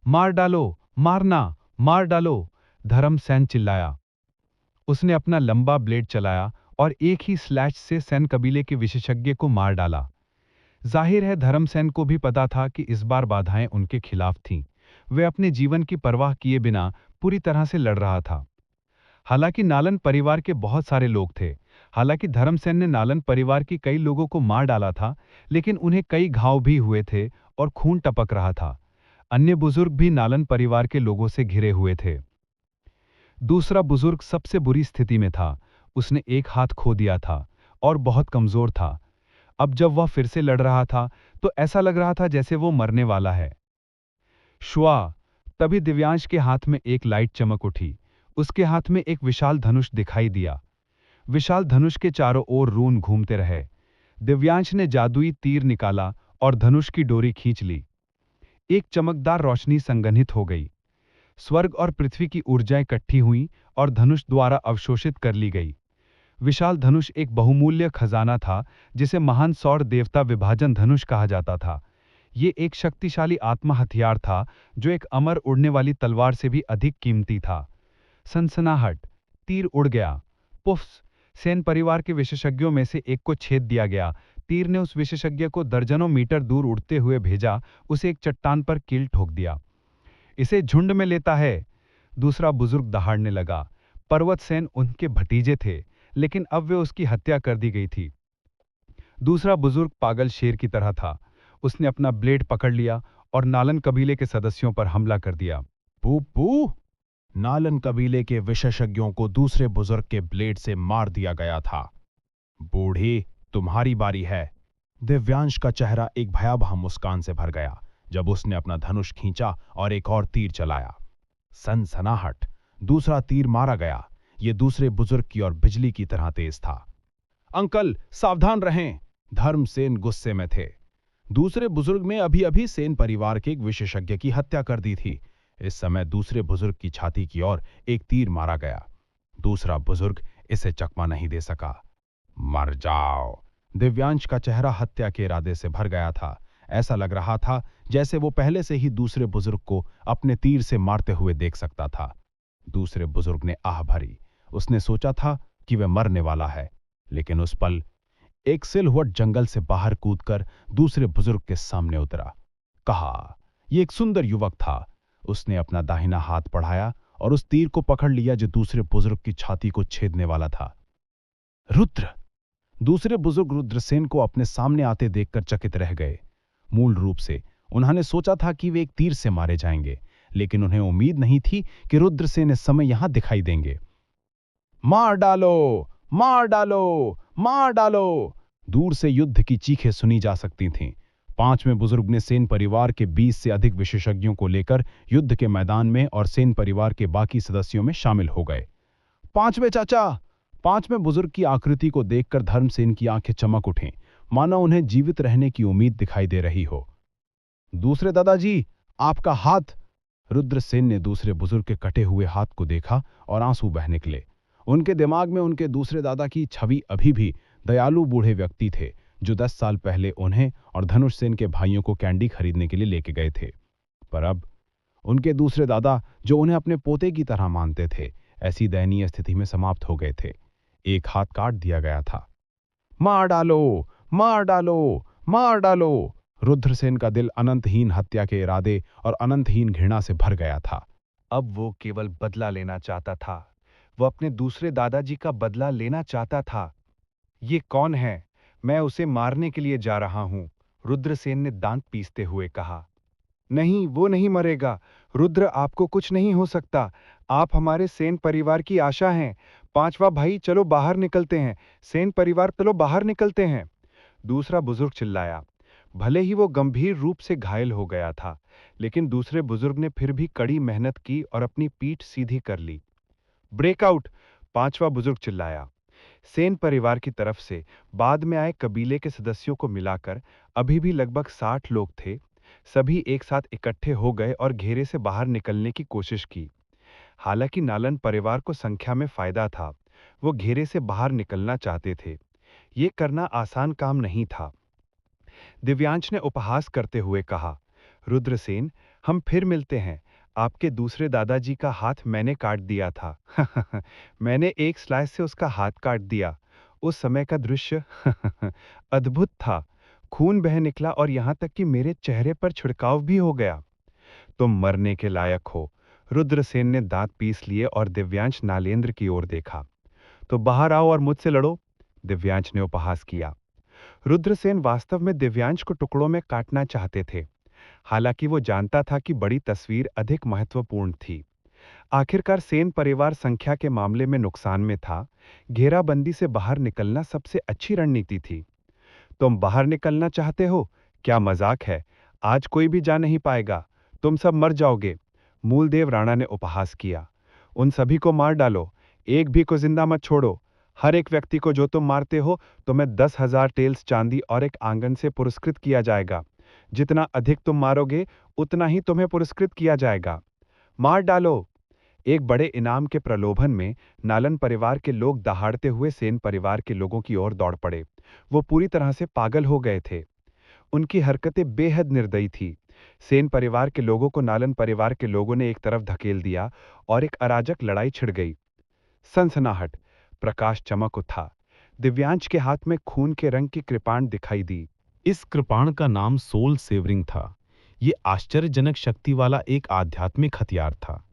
मार डालो! मारना! मार डालो! धर्मसेन चिल्लाया। उसने अपना लंबा ब्लेड चलाया और एक ही स्लैश से सेन कबीले के विशेषज्ञ को मार डाला। जाहिर है, धर्मसेन को भी पता था कि इस बार बाधाएं उनके खिलाफ थीं। वे अपने जीवन की परवाह किए बिना पूरी तरह से लड़ रहा था। हालांकि नालन परिवार के बहुत सारे लोग थे, हालांकि धर्मसेन ने नालन परिवार के कई लोगों को मार डाला था, लेकिन उन्हें कई घाव भी हुए थे और खून टपक रहा था। अन्य बुजुर्ग भी नालन परिवार के लोगों से घिरे हुए थे। दूसरा बुजुर्ग सबसे बुरी स्थिति में था। उसने एक हाथ खो दिया था और बहुत कमजोर था। अब जब वह फिर से लड़ रहा था तो ऐसा लग रहा था जैसे वो मरने वाला है। श्वा, तभी दिव्यांश के हाथ में एक लाइट चमक उठी। उसके हाथ में एक विशाल धनुष दिखाई दिया। विशाल धनुष के चारों ओर रून घूमते रहे। दिव्यांश ने जादुई तीर निकाला और धनुष की डोरी खींच ली। एक चमकदार रोशनी संघनित हो गई। स्वर्ग और पृथ्वी की ऊर्जा इकट्ठी हुई और धनुष द्वारा अवशोषित कर ली गई। विशाल धनुष एक बहुमूल्य खजाना था, जिसे महान सौर देवता विभाजन धनुष कहा जाता था। ये एक शक्तिशाली आत्मा हथियार था, जो एक अमर उड़ने वाली तलवार से भी अधिक कीमती था। सनसनाहट, तीर उड़ गया। पुफ्स, सेन परिवार के विशेषज्ञों में से एक को छेद दिया गया। तीर ने उस विशेषज्ञ को दर्जनों मीटर दूर उड़ते हुए भेजा। उसे एक चट्टान पर कील ठोक दिया। इसे झुंड में लेता है, दूसरा बुजुर्ग दहाड़ने लगा। पर्वत सेन उनके भतीजे थे, लेकिन अब वे उसकी हत्या कर दी गई थी। दूसरा बुजुर्ग पागल शेर की तरह था। उसने अपना ब्लेड पकड़ लिया और नालन कबीले के सदस्यों पर हमला कर दिया। पू, नालन कबीले के विशेषज्ञों को दूसरे बुजुर्ग के ब्लेड से मार दिया गया था। बूढ़ी, तुम्हारी बारी है। दिव्यांश का चेहरा एक भयावह मुस्कान से भर गया जब उसने अपना धनुष खींचा और एक और तीर चलाया। सनसनाहट, दूसरा तीर मारा गया। यह दूसरे बुजुर्ग की ओर बिजली की तरह तेज था। अंकल, सावधान रहें। धर्मसेन गुस्से में थे। दूसरे बुजुर्ग ने अभी अभी सेन परिवार के एक विशेषज्ञ की हत्या कर दी थी। इस समय दूसरे बुजुर्ग की छाती की ओर एक तीर मारा गया। दूसरा बुजुर्ग इसे चकमा नहीं दे सका। मर जाओ। दिव्यांश का चेहरा हत्या के इरादे से भर गया था। ऐसा लग रहा था जैसे वो पहले से ही दूसरे बुजुर्ग को अपने तीर से मारते हुए देख सकता था। दूसरे बुजुर्ग ने आह भरी। उसने सोचा था कि वह मरने वाला है, लेकिन उस पल एक सिलहुट जंगल से बाहर कूदकर दूसरे बुजुर्ग के सामने उतरा। कहा, यह एक सुंदर युवक था। उसने अपना दाहिना हाथ बढ़ाया और उस तीर को पकड़ लिया जो दूसरे बुजुर्ग की छाती को छेदने वाला था। रुद्र! दूसरे बुजुर्ग रुद्रसेन को अपने सामने आते देखकर चकित रह गए। मूल रूप से उन्होंने सोचा था कि वे एक तीर से मारे जाएंगे, लेकिन उन्हें उम्मीद नहीं थी कि रुद्रसेन इस समय यहां दिखाई देंगे। मार डालो, मार डालो, मार डालो! दूर से युद्ध की चीखें सुनी जा सकती थीं। पांचवें बुजुर्ग ने सेन परिवार के 20 से अधिक विशेषज्ञों को लेकर युद्ध के मैदान में और सेन परिवार के बाकी सदस्यों में शामिल हो गए। पांचवें चाचा! पांचवें बुजुर्ग की आकृति को देखकर धर्मसेन की आंखें चमक उठीं, मानो उन्हें जीवित रहने की उम्मीद दिखाई दे रही हो। दूसरे दादाजी, आपका हाथ! रुद्रसेन ने दूसरे बुजुर्ग के कटे हुए हाथ को देखा और आंसू बह निकले। उनके दिमाग में उनके दूसरे दादा की छवि अभी भी दयालु बूढ़े व्यक्ति थे, जो 10 साल पहले उन्हें और धनुष सेन के भाइयों को कैंडी खरीदने के लिए लेके गए थे। पर अब उनके दूसरे दादा, जो उन्हें अपने पोते की तरह मानते थे, ऐसी दयनीय स्थिति में समाप्त हो गए थे। एक हाथ काट दिया गया था। मार डालो, मार डालो, मार डालो! रुद्रसेन का दिल अनंतहीन हत्या के इरादे और अनंतहीन घृणा से भर गया था। अब वो केवल बदला लेना चाहता था। वो अपने दूसरे दादाजी का बदला लेना चाहता था। ये कौन है? मैं उसे मारने के लिए जा रहा हूं, रुद्रसेन ने दांत पीसते हुए कहा। नहीं, वो नहीं मरेगा। रुद्र, आपको कुछ नहीं हो सकता। आप हमारे सेन परिवार की आशा हैं। पांचवा भाई, चलो बाहर निकलते हैं। सेन परिवार, चलो बाहर निकलते हैं। दूसरा बुजुर्ग चिल्लाया। भले ही वो गंभीर रूप से घायल हो गया था, लेकिन दूसरे बुजुर्ग ने फिर भी कड़ी मेहनत की और अपनी पीठ सीधी कर ली। ब्रेकआउट! पांचवा बुजुर्ग चिल्लाया। सेन परिवार की तरफ से बाद में आए कबीले के सदस्यों को मिलाकर अभी भी लगभग 60 लोग थे। सभी एक साथ इकट्ठे हो गए और घेरे से बाहर निकलने की कोशिश की। हालांकि नालन परिवार को संख्या में फायदा था। वो घेरे से बाहर निकलना चाहते थे। ये करना आसान काम नहीं था। दिव्यांश ने उपहास करते हुए कहा, रुद्रसेन, हम फिर मिलते हैं। आपके दूसरे दादाजी का हाथ मैंने काट दिया था। मैंने एक स्लाइस से उसका हाथ काट दिया। उस समय का दृश्य अद्भुत था। खून बह निकला और यहां तक कि मेरे चेहरे पर छिड़काव भी हो गया। तुम मरने के लायक हो। रुद्रसेन ने दांत पीस लिए और दिव्यांश नालेंद्र की ओर देखा। तो बाहर आओ और मुझसे लड़ो। दिव्यांश ने उपहास किया। रुद्रसेन वास्तव में दिव्यांश को टुकड़ों में काटना चाहते थे, हालांकि वो जानता था कि बड़ी तस्वीर अधिक महत्वपूर्ण थी। आखिरकार सेन परिवार संख्या के मामले में नुकसान में था। घेराबंदी से बाहर निकलना सबसे अच्छी रणनीति थी। तुम बाहर निकलना चाहते हो? क्या मजाक है, आज कोई भी जा नहीं पाएगा, तुम सब मर जाओगे। मूलदेव राणा ने उपहास किया। उन सभी को मार डालो, एक भी को जिंदा मत छोड़ो। हर एक व्यक्ति को जो तुम मारते हो तुम्हें 10,000 टेल्स चांदी और एक आंगन से पुरस्कृत किया जाएगा। जितना अधिक तुम मारोगे उतना ही तुम्हें पुरस्कृत किया जाएगा। मार डालो। एक बड़े इनाम के प्रलोभन में नालन परिवार के लोग दहाड़ते हुए सेन परिवार के लोगों की ओर दौड़ पड़े। वो पूरी तरह से पागल हो गए थे। उनकी हरकतें बेहद निर्दयी थी। सेन परिवार के लोगों को नालन परिवार के लोगों ने एक तरफ धकेल दिया और एक अराजक लड़ाई छिड़ गई। सनसनाहट, प्रकाश चमक उठा। दिव्यांश के हाथ में खून के रंग की कृपाण दिखाई दी। इस कृपाण का नाम सोल सेवरिंग था। ये आश्चर्यजनक शक्ति वाला एक आध्यात्मिक हथियार था।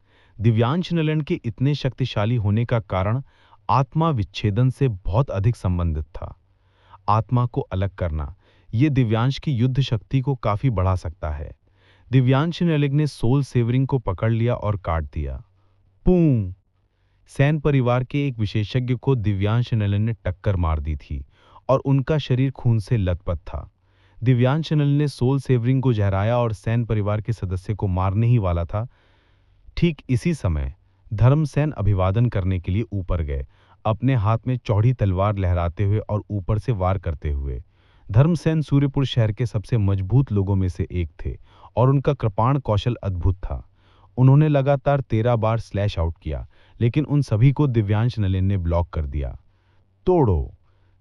दिव्यांश नलन के इतने शक्तिशाली होने का कारण आत्मा विच्छेदन से बहुत अधिक संबंधित था। आत्मा को अलग करना यह दिव्यांश की युद्ध शक्ति को काफी बढ़ा सकता है। दिव्यांश नलिग ने सोल सेवरिंग को पकड़ लिया और काट दिया। पूं! सैन परिवार के एक विशेषज्ञ को दिव्यांश नलन ने टक्कर मार दी थी और उनका शरीर खून से लथपथ था। दिव्यांश नलन ने सोल सेवरिंग को जहराया और सैन परिवार के सदस्य को मारने ही वाला था। ठीक इसी समय धर्मसेन अभिवादन करने के लिए ऊपर गए, अपने हाथ में चौड़ी तलवार लहराते हुए और ऊपर से वार करते हुए। धर्मसेन सूर्यपुर शहर के सबसे मजबूत लोगों में से एक थे और उनका कृपाण कौशल अद्भुत था। उन्होंने लगातार 13 बार स्लैश आउट किया, लेकिन उन सभी को दिव्यांश नलिन ने ब्लॉक कर दिया। तोड़ो!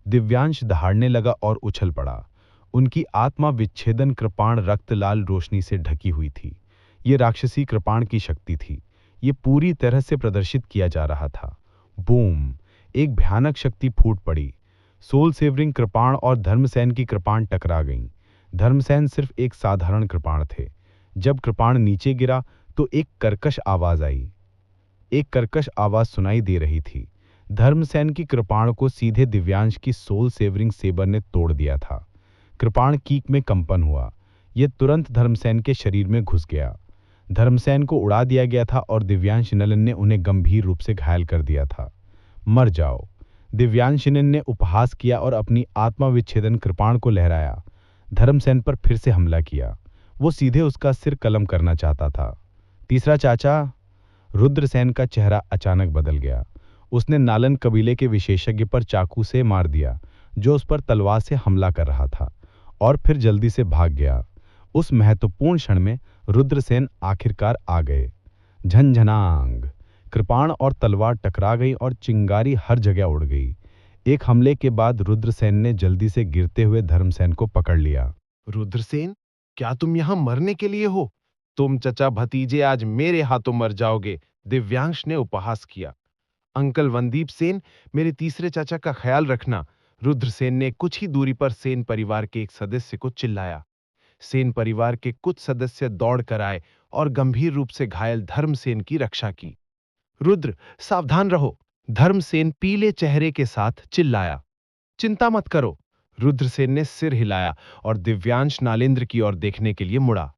दिव्यांश दहाड़ने लगा और उछल पड़ा। उनकी आत्मा विच्छेदन कृपाण रक्त लाल रोशनी से ढकी हुई थी। ये राक्षसी कृपाण की शक्ति थी। ये पूरी तरह से प्रदर्शित किया जा रहा था। बूम! एक भयानक शक्ति फूट पड़ी। सोल सेवरिंग कृपाण और धर्मसेन की कृपाण टकरा गईं। धर्मसेन सिर्फ एक साधारण कृपाण थे। जब कृपाण नीचे गिरा तो एक कर्कश आवाज आई। एक कर्कश आवाज सुनाई दे रही थी। धर्मसेन की कृपाण को सीधे दिव्यांश की सोल सेवरिंग सेबर ने तोड़ दिया था। कृपाण कीक में कंपन हुआ। यह तुरंत धर्मसेन के शरीर में घुस गया। धर्मसेन को उड़ा दिया गया था और दिव्यांश नलन ने उन्हें गंभीर रूप से घायल कर दिया था। मर जाओ! दिव्यांश नलन ने उपहास किया और अपनी आत्मा विच्छेदन कृपाण को लहराया। धर्मसेन पर फिर से हमला किया। वो सीधे उसका सिर कलम करना चाहता था। तीसरा चाचा! रुद्रसेन का चेहरा अचानक बदल गया। उसने नालन कबीले के विशेषज्ञ पर चाकू से मार दिया, जो उस पर तलवार से हमला कर रहा था, और फिर जल्दी से भाग गया। उस महत्वपूर्ण क्षण में रुद्रसेन आखिरकार आ गए। झंझनांग! कृपाण और तलवार टकरा गई और चिंगारी हर जगह उड़ गई। एक हमले के बाद रुद्रसेन ने जल्दी से गिरते हुए धर्मसेन को पकड़ लिया। रुद्रसेन, क्या तुम यहां मरने के लिए हो? तुम चचा भतीजे आज मेरे हाथों मर जाओगे, दिव्यांश ने उपहास किया। अंकल वनदीप सेन, मेरे तीसरे चाचा का ख्याल रखना, रुद्रसेन ने कुछ ही दूरी पर सेन परिवार के एक सदस्य को चिल्लाया। सेन परिवार के कुछ सदस्य दौड़ कर आए और गंभीर रूप से घायल धर्मसेन की रक्षा की। रुद्र, सावधान रहो, धर्मसेन पीले चेहरे के साथ चिल्लाया। चिंता मत करो, रुद्रसेन ने सिर हिलाया और दिव्यांश नालेंद्र की ओर देखने के लिए मुड़ा।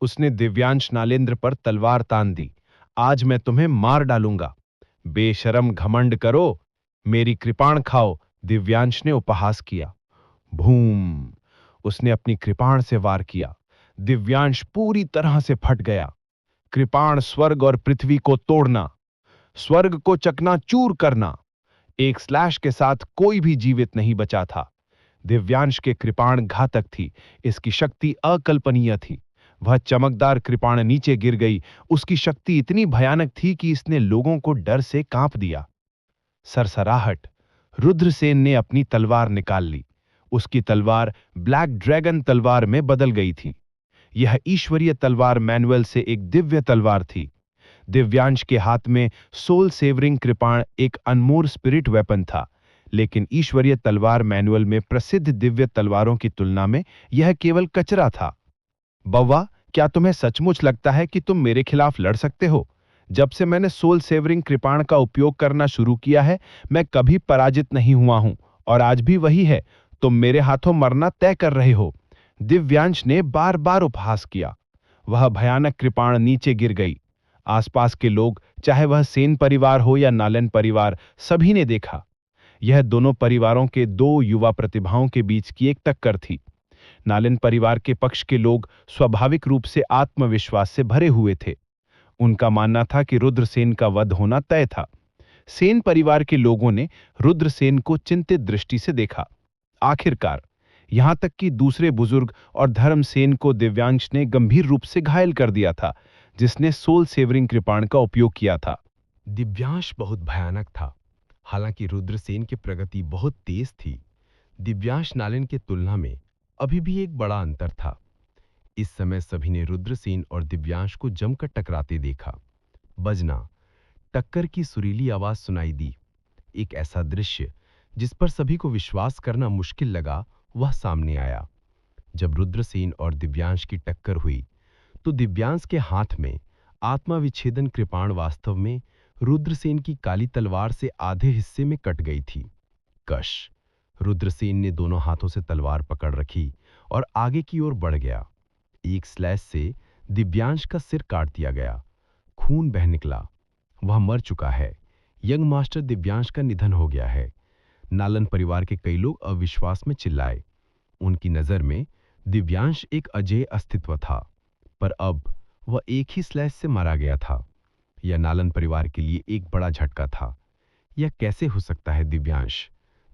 उसने दिव्यांश नालेंद्र पर तलवार तान दी। आज मैं तुम्हें मार डालूंगा। बेशरम घमंड करो, मेरी कृपाण खाओ, दिव्यांश ने उपहास किया। भूम! उसने अपनी कृपाण से वार किया। दिव्यांश पूरी तरह से फट गया। कृपाण स्वर्ग और पृथ्वी को तोड़ना, स्वर्ग को चकनाचूर करना। एक स्लैश के साथ कोई भी जीवित नहीं बचा था। दिव्यांश के कृपाण घातक थी, इसकी शक्ति अकल्पनीय थी। वह चमकदार कृपाण नीचे गिर गई। उसकी शक्ति इतनी भयानक थी कि इसने लोगों को डर से कांप दिया। सरसराहट! रुद्रसेन ने अपनी तलवार निकाल ली। उसकी तलवार ब्लैक ड्रैगन तलवार में बदल गई थी। यह ईश्वरीय तलवार मैनुअल से एक दिव्य तलवार थी। दिव्यांश के हाथ में सोल सेवरिंग कृपाण एक अनमोल स्पिरिट वेपन था, लेकिन ईश्वरीय तलवार मैनुअल में प्रसिद्ध दिव्य तलवारों की तुलना में यह केवल कचरा था। बव्वा, क्या तुम्हें सचमुच लगता है कि तुम मेरे खिलाफ लड़ सकते हो? जब से मैंने सोल सेवरिंग कृपाण का उपयोग करना शुरू किया है, मैं कभी पराजित नहीं हुआ हूं और आज भी वही है, तुम मेरे हाथों मरना तय कर रहे हो। दिव्यांश ने बार बार उपहास किया। वह भयानक कृपाण नीचे गिर गई। आसपास के लोग, चाहे वह सेन परिवार हो या नालन परिवार, सभी ने देखा। यह दोनों परिवारों के दो युवा प्रतिभाओं के बीच की एक टक्कर थी। नालन परिवार के पक्ष के लोग स्वाभाविक रूप से आत्मविश्वास से भरे हुए थे। उनका मानना था कि रुद्रसेन का वध होना तय था। सेन परिवार के लोगों ने रुद्रसेन को चिंतित दृष्टि से देखा। आखिरकार यहां तक कि दूसरे बुजुर्ग और धर्मसेन को दिव्यांश ने गंभीर रूप से घायल कर दिया था, जिसने सोल सेवरिंग कृपाण का उपयोग किया था। दिव्यांश बहुत भयानक था। हालांकि रुद्रसेन की प्रगति बहुत तेज थी, दिव्यांश नालन की तुलना में अभी भी एक बड़ा अंतर था। इस समय सभी ने रुद्रसेन और दिव्यांश को जमकर टकराते देखा। बजना, टक्कर की सुरीली आवाज सुनाई दी। एक ऐसा दृश्य जिस पर सभी को विश्वास करना मुश्किल लगा, वह सामने आया। जब रुद्रसेन और दिव्यांश की टक्कर हुई तो दिव्यांश के हाथ में आत्मा विच्छेदन कृपाण वास्तव में रुद्रसेन की काली तलवार से आधे हिस्से में कट गई थी। कश! रुद्रसेन ने दोनों हाथों से तलवार पकड़ रखी और आगे की ओर बढ़ गया। एक स्लैश से दिव्यांश का सिर काट दिया गया। खून बह निकला। वह मर चुका है। यंग मास्टर दिव्यांश का निधन हो गया है। नालन परिवार के कई लोग अविश्वास में चिल्लाए। उनकी नजर में दिव्यांश एक अजेय अस्तित्व था, पर अब वह एक ही स्लैश से मारा गया था। यह नालन परिवार के लिए एक बड़ा झटका था। यह कैसे हो सकता है दिव्यांश?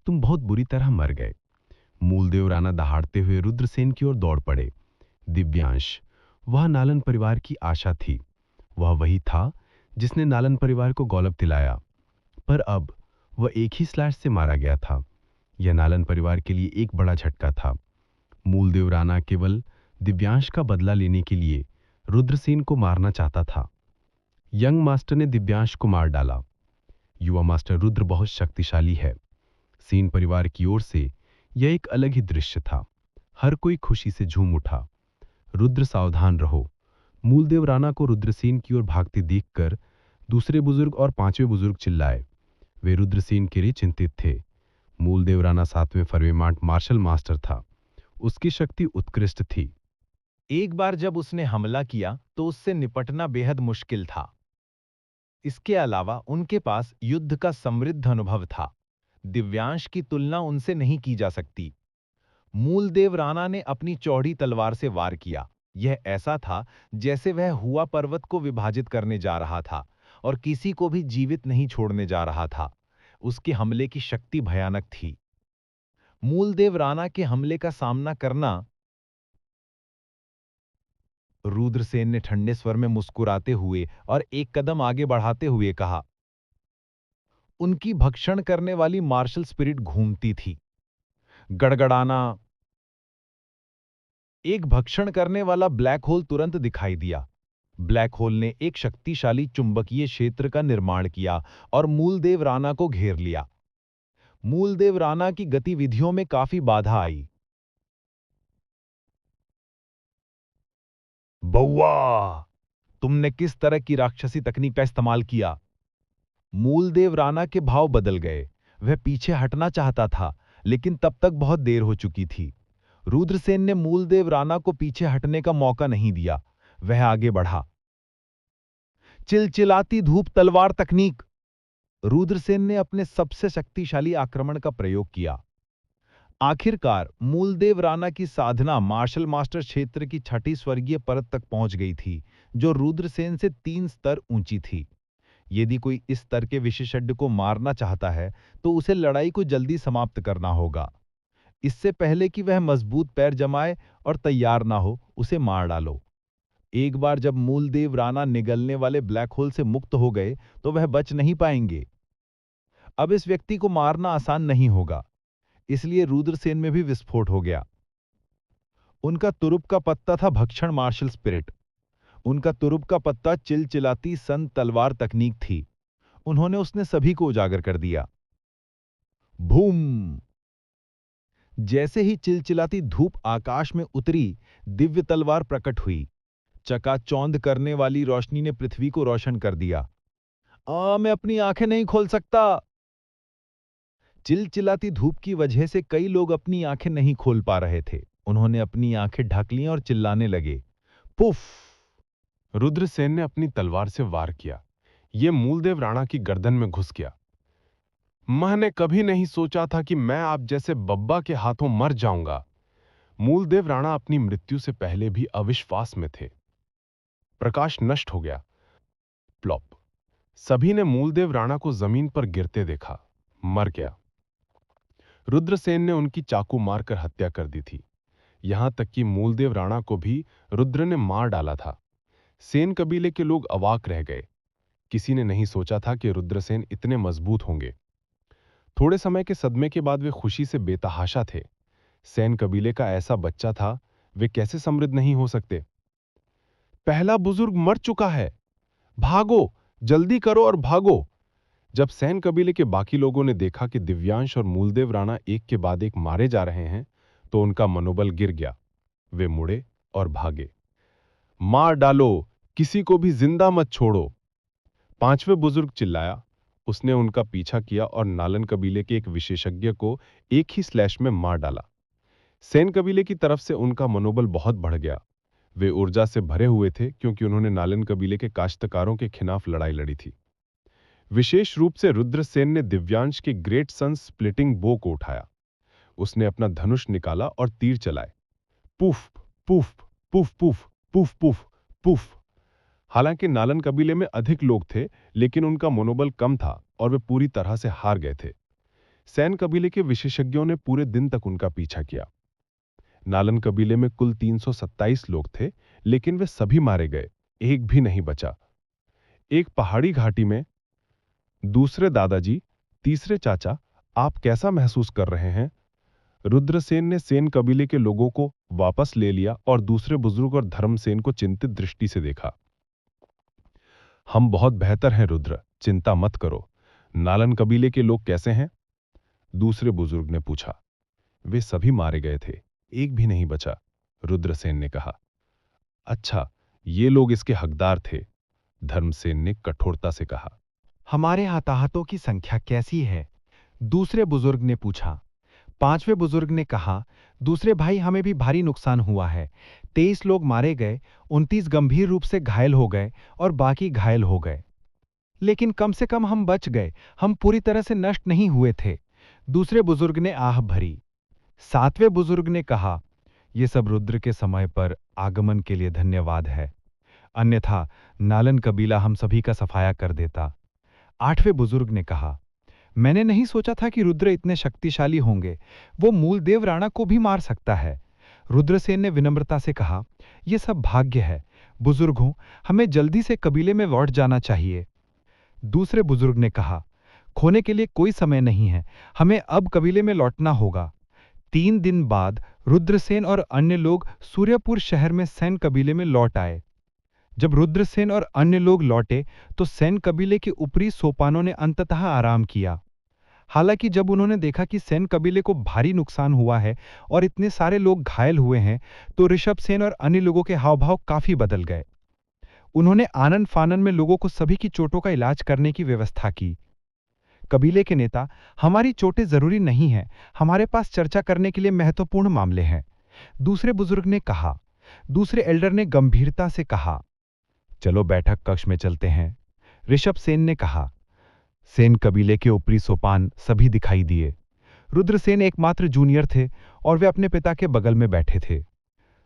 तुम बहुत बुरी तरह मर गए। मूलदेव राणा दहाड़ते हुए रुद्रसेन की ओर दौड़ पड़े। दिव्यांश, वह नालन परिवार की आशा थी। वह वही था जिसने नालन परिवार को गौरव दिलाया, पर अब वह एक ही स्लैश से मारा गया था। यह नालन परिवार के लिए एक बड़ा झटका था। मूलदेव राणा केवल दिव्यांश का बदला लेने के लिए रुद्रसेन को मारना चाहता था। यंग मास्टर ने दिव्यांश को मार डाला। युवा मास्टर रुद्र बहुत शक्तिशाली है। सेन परिवार की ओर से यह एक अलग ही दृश्य था। हर कोई खुशी से झूम उठा। रुद्र, सावधान रहो। मूलदेव राणा को रुद्रसेन की ओर भागते देखकर दूसरे बुजुर्ग और पांचवें बुजुर्ग चिल्लाए। वे रुद्रसेन के लिए चिंतित थे। मूलदेव राणा 7वें फर्वेमांट मार्शल मास्टर था। उसकी शक्ति उत्कृष्ट थी। एक बार जब उसने हमला किया तो उससे निपटना बेहद मुश्किल था। इसके अलावा उनके पास युद्ध का समृद्ध अनुभव था। दिव्यांश की तुलना उनसे नहीं की जा सकती। मूलदेव राणा ने अपनी चौड़ी तलवार से वार किया। यह ऐसा था जैसे वह हुआ पर्वत को विभाजित करने जा रहा था और किसी को भी जीवित नहीं छोड़ने जा रहा था। उसके हमले की शक्ति भयानक थी। मूलदेव राणा के हमले का सामना करना। रुद्रसेन ने ठंडे स्वर में मुस्कुराते हुए और एक कदम आगे बढ़ाते हुए कहा। उनकी भक्षण करने वाली मार्शल स्पिरिट घूमती थी। गड़गड़ाना। एक भक्षण करने वाला ब्लैक होल तुरंत दिखाई दिया। ब्लैक होल ने एक शक्तिशाली चुंबकीय क्षेत्र का निर्माण किया और मूलदेव राणा को घेर लिया। मूलदेव राणा की गतिविधियों में काफी बाधा आई। बउआ, तुमने किस तरह की राक्षसी तकनीक का इस्तेमाल किया? मूलदेव राणा के भाव बदल गए। वह पीछे हटना चाहता था, लेकिन तब तक बहुत देर हो चुकी थी। रुद्रसेन ने मूलदेव राणा को पीछे हटने का मौका नहीं दिया। वह आगे बढ़ा। चिलचिलाती धूप तलवार तकनीक। रुद्रसेन ने अपने सबसे शक्तिशाली आक्रमण का प्रयोग किया। आखिरकार मूलदेव राणा की साधना मार्शल मास्टर क्षेत्र की छठी स्वर्गीय परत तक पहुंच गई थी, जो रुद्रसेन से 3 स्तर ऊंची थी। यदि कोई इस स्तर के विशेषज्ञ को मारना चाहता है तो उसे लड़ाई को जल्दी समाप्त करना होगा। इससे पहले कि वह मजबूत पैर जमाए और तैयार ना हो, उसे मार डालो। एक बार जब मूलदेव राणा निगलने वाले ब्लैक होल से मुक्त हो गए तो वह बच नहीं पाएंगे। अब इस व्यक्ति को मारना आसान नहीं होगा, इसलिए रुद्रसेन में भी विस्फोट हो गया। उनका तुरुप का पत्ता था भक्षण मार्शल स्पिरिट। उनका तुरुप का पत्ता चिलचिलाती सन तलवार तकनीक थी। उन्होंने उसने सभी को उजागर कर दिया। भूम! जैसे ही चिलचिलाती धूप आकाश में उतरी, दिव्य तलवार प्रकट हुई। चकाचौंध करने वाली रोशनी ने पृथ्वी को रोशन कर दिया। मैं अपनी आंखें नहीं खोल सकता। चिलचिलाती धूप की वजह से कई लोग अपनी आंखें नहीं खोल पा रहे थे। उन्होंने अपनी आंखें ढक लीं और चिल्लाने लगे, पुफ! रुद्रसेन ने अपनी तलवार से वार किया। यह मूलदेव राणा की गर्दन में घुस गया। मैंने कभी नहीं सोचा था कि मैं आप जैसे बब्बा के हाथों मर जाऊंगा। मूलदेव राणा अपनी मृत्यु से पहले भी अविश्वास में थे। प्रकाश नष्ट हो गया। प्लॉप। सभी ने मूलदेव राणा को जमीन पर गिरते देखा। मर गया। रुद्रसेन ने उनकी चाकू मारकर हत्या कर दी थी। यहां तक कि मूलदेव राणा को भी रुद्र ने मार डाला था। सेन कबीले के लोग अवाक रह गए। किसी ने नहीं सोचा था कि रुद्रसेन इतने मजबूत होंगे। थोड़े समय के सदमे के बाद वे खुशी से बेतहाशा थे। सेन कबीले का ऐसा बच्चा था, वे कैसे समृद्ध नहीं हो सकते। पहला बुजुर्ग मर चुका है, भागो, जल्दी करो और भागो। जब सेन कबीले के बाकी लोगों ने देखा कि दिव्यांश और मूलदेव राणा एक के बाद एक मारे जा रहे हैं, तो उनका मनोबल गिर गया। वे मुड़े और भागे। मार डालो, किसी को भी जिंदा मत छोड़ो। पांचवें बुजुर्ग चिल्लाया। उसने उनका पीछा किया और नालन कबीले के एक विशेषज्ञ को एक ही स्लैश में मार डाला। सेन कबीले की तरफ से उनका मनोबल बहुत बढ़ गया। वे ऊर्जा से भरे हुए थे क्योंकि उन्होंने नालन कबीले के काश्तकारों के खिलाफ लड़ाई लड़ी थी। विशेष रूप से रुद्रसेन ने दिव्यांश के ग्रेट सन स्प्लिटिंग बो को उठाया। उसने अपना धनुष निकाला और तीर चलाए। Puff puff puff puff puff puff puff. हालांकि नालन कबीले में अधिक लोग थे, लेकिन उनका मनोबल कम था और वे पूरी तरह से हार गए थे। सेन कबीले के विशेषज्ञों ने पूरे दिन तक उनका पीछा किया। नालन कबीले में कुल 327 लोग थे, लेकिन वे सभी मारे गए, एक भी नहीं बचा। एक पहाड़ी घाटी में दूसरे दादाजी, तीसरे चाचा, आप कैसा महसूस कर रहे हैं? रुद्रसेन ने सेन कबीले के लोगों को वापस ले लिया और दूसरे बुजुर्ग और धर्मसेन को चिंतित दृष्टि से देखा। हम बहुत बेहतर हैं रुद्र, चिंता मत करो। नालन कबीले के लोग कैसे हैं? दूसरे बुजुर्ग ने पूछा। वे सभी मारे गए थे, एक भी नहीं बचा, रुद्रसेन ने कहा। अच्छा, ये लोग इसके हकदार थे, धर्मसेन ने कठोरता से कहा। हमारे हताहतों की संख्या कैसी है? दूसरे बुजुर्ग ने पूछा। पांचवें बुजुर्ग ने कहा, दूसरे भाई, हमें भी भारी नुकसान हुआ है। 23 लोग मारे गए, 29 गंभीर रूप से घायल हो गए और बाकी घायल हो गए। लेकिन कम से कम हम बच गए, हम पूरी तरह से नष्ट नहीं हुए थे। दूसरे बुजुर्ग ने आह भरी। सातवें बुजुर्ग ने कहा, यह सब रुद्र के समय पर आगमन के लिए धन्यवाद है, अन्यथा नालन कबीला हम सभी का सफाया कर देता। आठवें बुजुर्ग ने कहा, मैंने नहीं सोचा था कि रुद्र इतने शक्तिशाली होंगे, वो मूलदेव राणा को भी मार सकता है। रुद्रसेन ने विनम्रता से कहा, यह सब भाग्य है, बुजुर्गों, हमें जल्दी से कबीले में लौट जाना चाहिए। दूसरे बुजुर्ग ने कहा, खोने के लिए कोई समय नहीं है, हमें अब कबीले में लौटना होगा। 3 दिन बाद रुद्रसेन और अन्य लोग सूर्यपुर शहर में सेन कबीले में लौट आए। जब रुद्रसेन और अन्य लोग लौटे तो सेन कबीले के ऊपरी सोपानों ने अंततः आराम किया। हालांकि जब उन्होंने देखा कि सेन कबीले को भारी नुकसान हुआ है और इतने सारे लोग घायल हुए हैं, तो ऋषभ सेन और अन्य लोगों के हावभाव काफी बदल गए। उन्होंने आनन फानन में लोगों को सभी की चोटों का इलाज करने की व्यवस्था की। कबीले के नेता, हमारी चोटें जरूरी नहीं हैं, हमारे पास चर्चा करने के लिए महत्वपूर्ण मामले हैं, दूसरे बुजुर्ग ने कहा। दूसरे एल्डर ने गंभीरता से कहा, चलो बैठक कक्ष में चलते हैं। ऋषभ सेन ने कहा। सेन कबीले के ऊपरी सोपान सभी दिखाई दिए। रुद्रसेन एकमात्र जूनियर थे और वे अपने पिता के बगल में बैठे थे।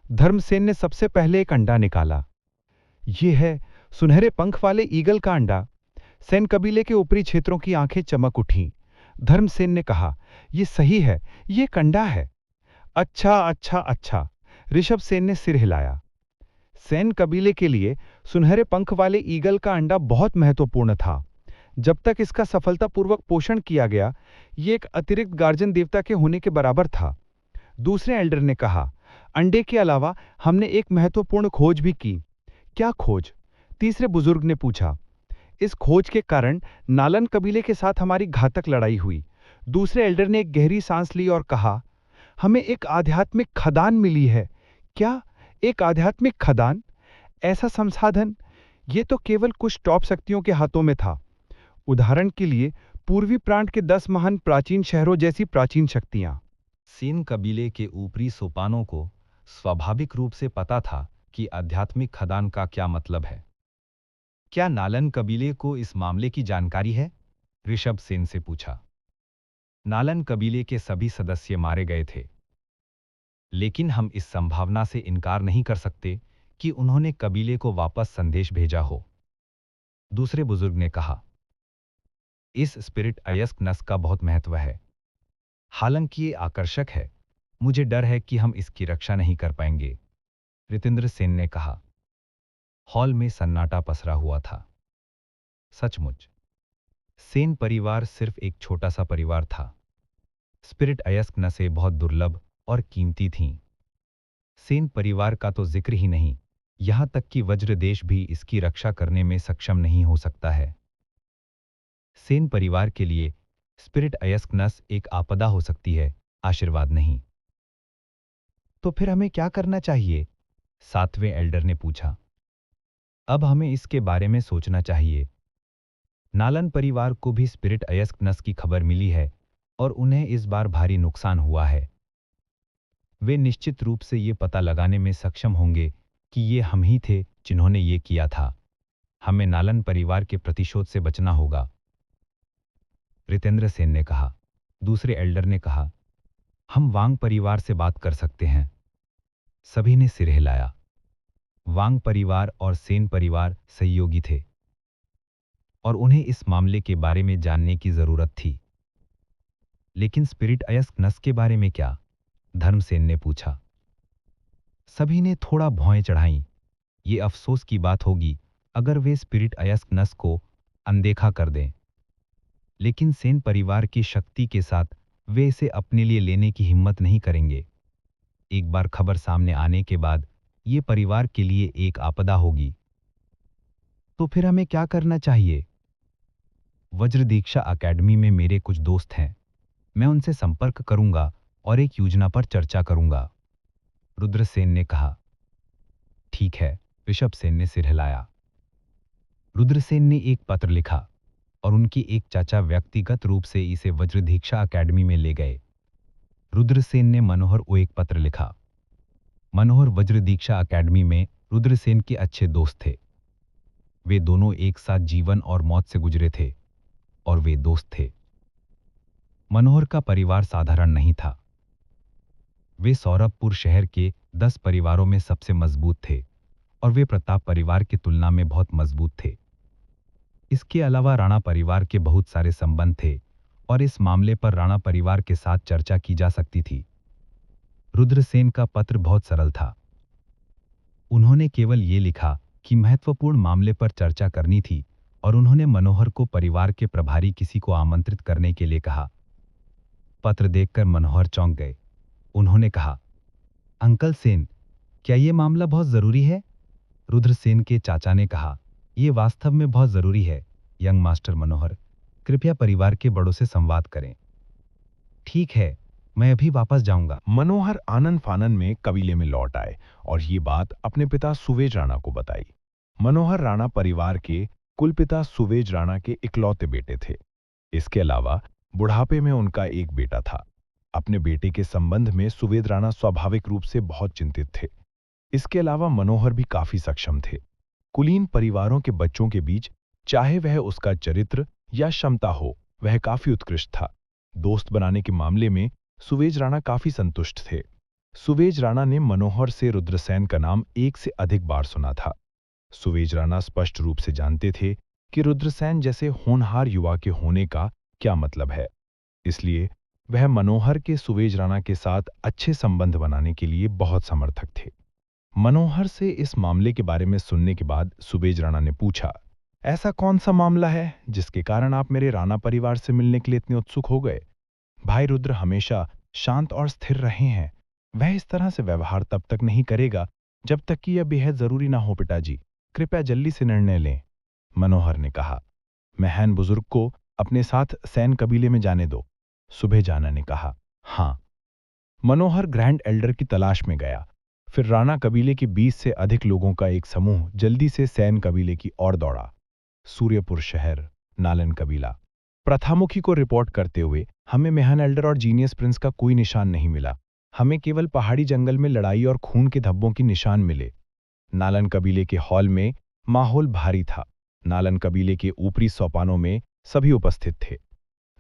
धर्मसेन ने सबसे पहले एक अंडा निकाला। ये है सुनहरे पंख वाले ईगल का अंडा। सेन कबीले के ऊपरी क्षेत्रों की आंखें चमक उठीं। धर्मसेन ने कहा, यह सही है, ये एक अंडा है। अच्छा अच्छा अच्छा, ऋषभ सेन ने सिर हिलाया। सेन कबीले के लिए सुनहरे पंख वाले ईगल का अंडा बहुत महत्वपूर्ण था। जब तक इसका सफलतापूर्वक पोषण किया गया, यह एक अतिरिक्त गार्जन देवता के होने के बराबर था। दूसरे एल्डर ने कहा, अंडे के अलावा हमने एक महत्वपूर्ण खोज भी की। क्या खोज? तीसरे बुजुर्ग ने पूछा। इस खोज के कारण नालन कबीले के साथ हमारी घातक लड़ाई हुई। दूसरे एल्डर ने एक गहरी सांस ली और कहा, हमें एक आध्यात्मिक खदान मिली है। क्या? एक आध्यात्मिक खदान? ऐसा संसाधन? यह तो केवल कुछ टॉप शक्तियों के हाथों में था। उदाहरण के लिए पूर्वी प्रांत के 10 महान प्राचीन शहरों जैसी प्राचीन शक्तियां। सेन कबीले के ऊपरी सोपानों को स्वाभाविक रूप से पता था कि आध्यात्मिक खदान का क्या मतलब है। क्या नालन कबीले को इस मामले की जानकारी है? ऋषभ सेन से पूछा। नालन कबीले के सभी सदस्य मारे गए थे, लेकिन हम इस संभावना से इनकार नहीं कर सकते कि उन्होंने कबीले को वापस संदेश भेजा हो। दूसरे बुजुर्ग ने कहा, इस स्पिरिट अयस्क का बहुत महत्व है। हालांकि ये आकर्षक है, मुझे डर है कि हम इसकी रक्षा नहीं कर पाएंगे। रितेंद्र सेन ने कहा। हॉल में सन्नाटा पसरा हुआ था। सचमुच सेन परिवार सिर्फ एक छोटा सा परिवार था। स्पिरिट अयस्क नसें बहुत दुर्लभ और कीमती थीं। सेन परिवार का तो जिक्र ही नहीं, यहां तक कि वज्रदेश भी इसकी रक्षा करने में सक्षम नहीं हो सकता है। सेन परिवार के लिए स्पिरिट अयस्क नस एक आपदा हो सकती है, आशीर्वाद नहीं। तो फिर हमें क्या करना चाहिए? 7वें एल्डर ने पूछा। अब हमें इसके बारे में सोचना चाहिए। नालन परिवार को भी स्पिरिट अयस्क नस की खबर मिली है और उन्हें इस बार भारी नुकसान हुआ है। वे निश्चित रूप से ये पता लगाने में सक्षम होंगे कि ये हम ही थे जिन्होंने ये किया था। हमें नालन परिवार के प्रतिशोध से बचना होगा। रितेंद्र सेन ने कहा। दूसरे एल्डर ने कहा, हम वांग परिवार से बात कर सकते हैं। सभी ने सिर हिलाया। वांग परिवार और सेन परिवार सहयोगी थे और उन्हें इस मामले के बारे में जानने की जरूरत थी। लेकिन स्पिरिट अयस्क नस के बारे में क्या? धर्मसेन ने पूछा। सभी ने थोड़ा भौएं चढ़ाईं। ये अफसोस की बात होगी अगर वे स्पिरिट अयस्क नस को अनदेखा कर दें, लेकिन सेन परिवार की शक्ति के साथ वे इसे अपने लिए लेने की हिम्मत नहीं करेंगे। एक बार खबर सामने आने के बाद ये परिवार के लिए एक आपदा होगी। तो फिर हमें क्या करना चाहिए? वज्र दीक्षा अकेडमी में मेरे कुछ दोस्त हैं। मैं उनसे संपर्क करूंगा और एक योजना पर चर्चा करूंगा। रुद्रसेन ने कहा। ठीक है, ऋषभ सेन ने सिर हिलाया। रुद्रसेन ने एक पत्र लिखा और उनके एक चाचा व्यक्तिगत रूप से इसे वज्र दीक्षा अकेडमी में ले गए। रुद्रसेन ने मनोहर को एक पत्र लिखा। मनोहर वज्र दीक्षा अकेडमी में रुद्रसेन के अच्छे दोस्त थे। वे दोनों एक साथ जीवन और मौत से गुजरे थे और वे दोस्त थे। मनोहर का परिवार साधारण नहीं था। वे सौरभपुर शहर के 10 परिवारों में सबसे मजबूत थे और वे प्रताप परिवार की तुलना में बहुत मजबूत थे। इसके अलावा राणा परिवार के बहुत सारे संबंध थे और इस मामले पर राणा परिवार के साथ चर्चा की जा सकती थी। रुद्रसेन का पत्र बहुत सरल था। उन्होंने केवल ये लिखा कि महत्वपूर्ण मामले पर चर्चा करनी थी और उन्होंने मनोहर को परिवार के प्रभारी किसी को आमंत्रित करने के लिए कहा। पत्र देखकर मनोहर चौंक गए। उन्होंने कहा, अंकल सेन, क्या ये मामला बहुत जरूरी है? रुद्रसेन के चाचा ने कहा, यह वास्तव में बहुत जरूरी है यंग मास्टर मनोहर, कृपया परिवार के बड़ों से संवाद करें। ठीक है, मैं अभी वापस जाऊंगा। मनोहर आनन फानन में कबीले में लौट आए और ये बात अपने पिता सुवेज राणा को बताई। मनोहर राणा परिवार के कुलपिता सुवेज राणा के इकलौते बेटे थे। इसके अलावा बुढ़ापे में उनका एक बेटा था। अपने बेटे के संबंध में सुवेद राणा स्वाभाविक रूप से बहुत चिंतित थे। इसके अलावा मनोहर भी काफी सक्षम थे। कुलीन परिवारों के बच्चों के बीच चाहे वह उसका चरित्र या क्षमता हो, वह काफी उत्कृष्ट था। दोस्त बनाने के मामले में सुवेज राणा काफी संतुष्ट थे। सुवेज राणा ने मनोहर से रुद्रसेन का नाम एक से अधिक बार सुना था। सुवेज राणा स्पष्ट रूप से जानते थे कि रुद्रसेन जैसे होनहार युवा के होने का क्या मतलब है। इसलिए वह मनोहर के सुवेज राणा के साथ अच्छे संबंध बनाने के लिए बहुत समर्थक थे। मनोहर से इस मामले के बारे में सुनने के बाद सुवेज राणा ने पूछा, ऐसा कौन सा मामला है जिसके कारण आप मेरे राणा परिवार से मिलने के लिए इतने उत्सुक हो गए? भाई रुद्र हमेशा शांत और स्थिर रहे हैं। वह इस तरह से व्यवहार तब तक नहीं करेगा जब तक कि यह बेहद जरूरी ना हो। पिताजी, कृपया जल्दी से निर्णय लें। मनोहर ने कहा, महन बुजुर्ग को अपने साथ सैन कबीले में जाने दो। सुबह जाना ने कहा, हाँ। मनोहर ग्रैंड एल्डर की तलाश में गया। फिर राणा कबीले के 20 से अधिक लोगों का एक समूह जल्दी से सैन कबीले की ओर दौड़ा। सूर्यपुर शहर, नालन कबीला, प्रथामुखी को रिपोर्ट करते हुए, हमें मेहन एल्डर और जीनियस प्रिंस का कोई निशान नहीं मिला। हमें केवल पहाड़ी जंगल में लड़ाई और खून के धब्बों की निशान मिले। नालन कबीले के हॉल में माहौल भारी था। नालन कबीले के ऊपरी सोपानों में सभी उपस्थित थे।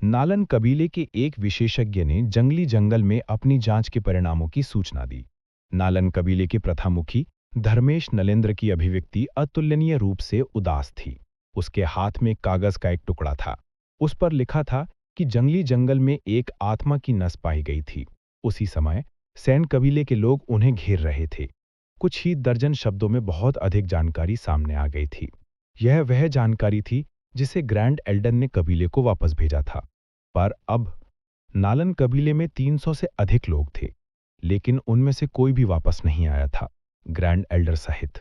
नालन कबीले के एक विशेषज्ञ ने जंगली जंगल में अपनी जांच के परिणामों की सूचना दी। नालन कबीले के प्रथामुखी धर्मेश नलेंद्र की अभिव्यक्ति अतुलनीय रूप से उदास थी। उसके हाथ में कागज का एक टुकड़ा था। उस पर लिखा था कि जंगली जंगल में एक आत्मा की नस पाई गई थी। उसी समय सैन कबीले के लोग उन्हें घेर रहे थे। कुछ ही दर्जन शब्दों में बहुत अधिक जानकारी सामने आ गई थी। यह वह जानकारी थी जिसे ग्रैंड एल्डर ने कबीले को वापस भेजा था। पर अब नालन कबीले में 300 से अधिक लोग थे, लेकिन उनमें से कोई भी वापस नहीं आया था, ग्रैंड एल्डर सहित।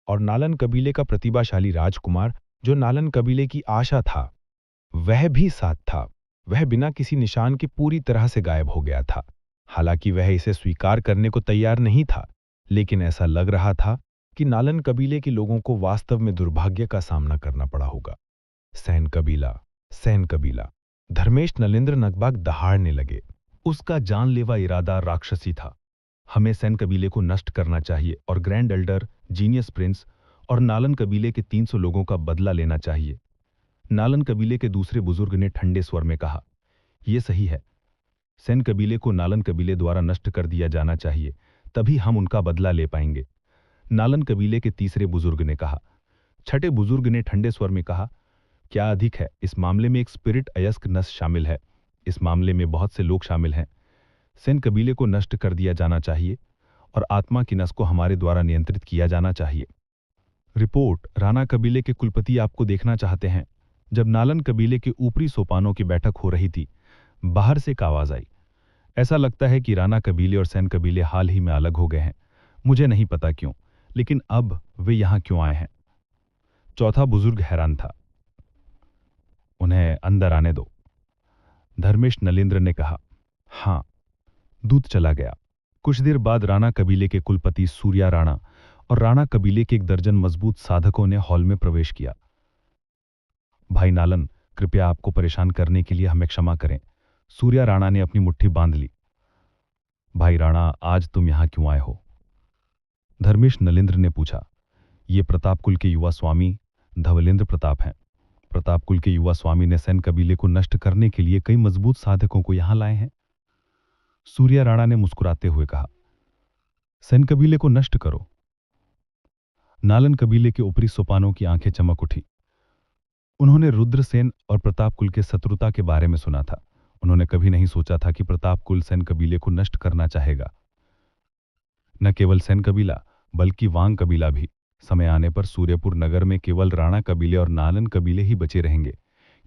और नालन कबीले का प्रतिभाशाली राजकुमार, जो नालन कबीले की आशा था, वह भी साथ था। वह बिना किसी निशान के पूरी तरह से गायब हो गया था। हालांकि वह इसे स्वीकार करने को तैयार नहीं था, लेकिन ऐसा लग रहा था कि नालन कबीले के लोगों को वास्तव में दुर्भाग्य का सामना करना पड़ा होगा। सैन कबीला, सैन कबीला। धर्मेश नलेंद्र नगबाग दहाड़ने लगे। उसका जानलेवा इरादा राक्षसी था। हमें सैन कबीले को नष्ट करना चाहिए और ग्रैंड एल्डर, जीनियस प्रिंस और नालन कबीले के 300 लोगों का बदला लेना चाहिए। नालन कबीले के दूसरे बुजुर्ग ने ठंडे स्वर में कहा, यह सही है। सैन कबीले को नालन कबीले द्वारा नष्ट कर दिया जाना चाहिए, तभी हम उनका बदला ले पाएंगे। नालन कबीले के तीसरे बुजुर्ग ने कहा। छठे बुजुर्ग ने ठंडे स्वर में कहा, क्या अधिक है, इस मामले में एक स्पिरिट अयस्क नस शामिल है। इस मामले में बहुत से लोग शामिल हैं। सैन कबीले को नष्ट कर दिया जाना चाहिए और आत्मा की नस को हमारे द्वारा नियंत्रित किया जाना चाहिए। रिपोर्ट, राणा कबीले के कुलपति आपको देखना चाहते हैं। जब नालन कबीले के ऊपरी सोपानों की बैठक हो रही थी, बाहर से एक आवाज आई। ऐसा लगता है कि राणा कबीले और सैन कबीले हाल ही में अलग हो गए हैं। मुझे नहीं पता क्यों, लेकिन अब वे यहां क्यों आए हैं। चौथा बुजुर्ग हैरान था। उन्हें अंदर आने दो, धर्मेश नलेंद्र ने कहा। हां। दूत चला गया। कुछ देर बाद राणा कबीले के कुलपति सूर्या राणा और राणा कबीले के 1 दर्जन मजबूत साधकों ने हॉल में प्रवेश किया। भाई नालन, कृपया आपको परेशान करने के लिए हमें क्षमा करें। सूर्या राणा ने अपनी मुट्ठी बांध ली। भाई राणा, आज तुम यहां क्यों आए हो? धर्मेश नलेंद्र ने पूछा। ये प्रताप कुल के युवा स्वामी धवलेंद्र प्रताप हैं। प्रताप कुल के युवा स्वामी ने सैन कबीले को नष्ट करने के लिए कई मजबूत साधकों को यहां लाए हैं। सूर्या राणा ने मुस्कुराते हुए कहा, सैन कबीले को नष्ट करो? नालन कबीले के ऊपरी सोपानों की आंखें चमक उठी। उन्होंने रुद्रसेन और प्रताप कुल के शत्रुता के बारे में सुना था। उन्होंने कभी नहीं सोचा था कि प्रताप कुल सैन कबीले को नष्ट करना चाहेगा। न केवल सैन कबीला, बल्कि वांग कबीला भी। समय आने पर सूर्यपुर नगर में केवल राणा कबीले और नालन कबीले ही बचे रहेंगे।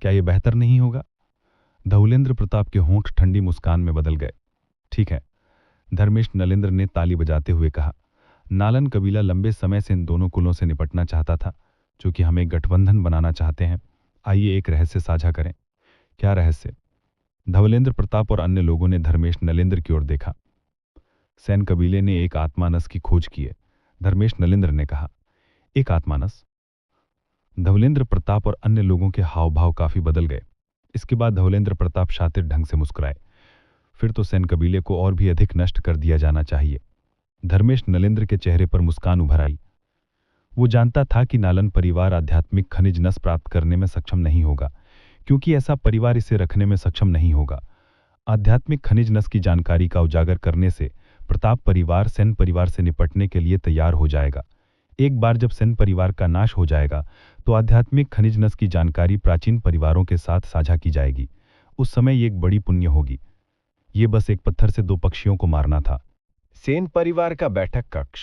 क्या यह बेहतर नहीं होगा? धवलेंद्र प्रताप के होंठ ठंडी मुस्कान में बदल गए। ठीक है, धर्मेश नलेंद्र ने ताली बजाते हुए कहा। नालन कबीला लंबे समय से इन दोनों कुलों से निपटना चाहता था, जो कि हमें गठबंधन बनाना चाहते हैं। आइए एक रहस्य साझा करें। क्या रहस्य? धवलेंद्र प्रताप और अन्य लोगों ने धर्मेश नलेंद्र की ओर देखा। सैन कबीले ने एक आत्मानस की खोज की है, धर्मेश नलेंद्र ने कहा। एक आत्मानस? धवलेंद्र प्रताप और अन्य लोगों के हाव भाव काफी बदल गए। इसके बाद धवलेंद्र प्रताप शातिर ढंग से मुस्कुराए। फिर तो सैन कबीले को और भी अधिक नष्ट कर दिया जाना चाहिए। धर्मेश नलेंद्र के चेहरे पर मुस्कान उभर आई। वो जानता था कि नालन परिवार आध्यात्मिक खनिज नस प्राप्त करने में सक्षम नहीं होगा, क्योंकि ऐसा परिवार इसे रखने में सक्षम नहीं होगा। आध्यात्मिक खनिज नस की जानकारी का उजागर करने से प्रताप परिवार सेन परिवार से निपटने के लिए तैयार हो जाएगा। एक बार जब सेन परिवार का नाश हो जाएगा, तो आध्यात्मिक खनिज नस की जानकारी प्राचीन परिवारों के साथ साझा की जाएगी। उस समय ये एक बड़ी पुण्य होगी। ये बस एक पत्थर से 2 पक्षियों को मारना था। सेन परिवार का बैठक कक्ष।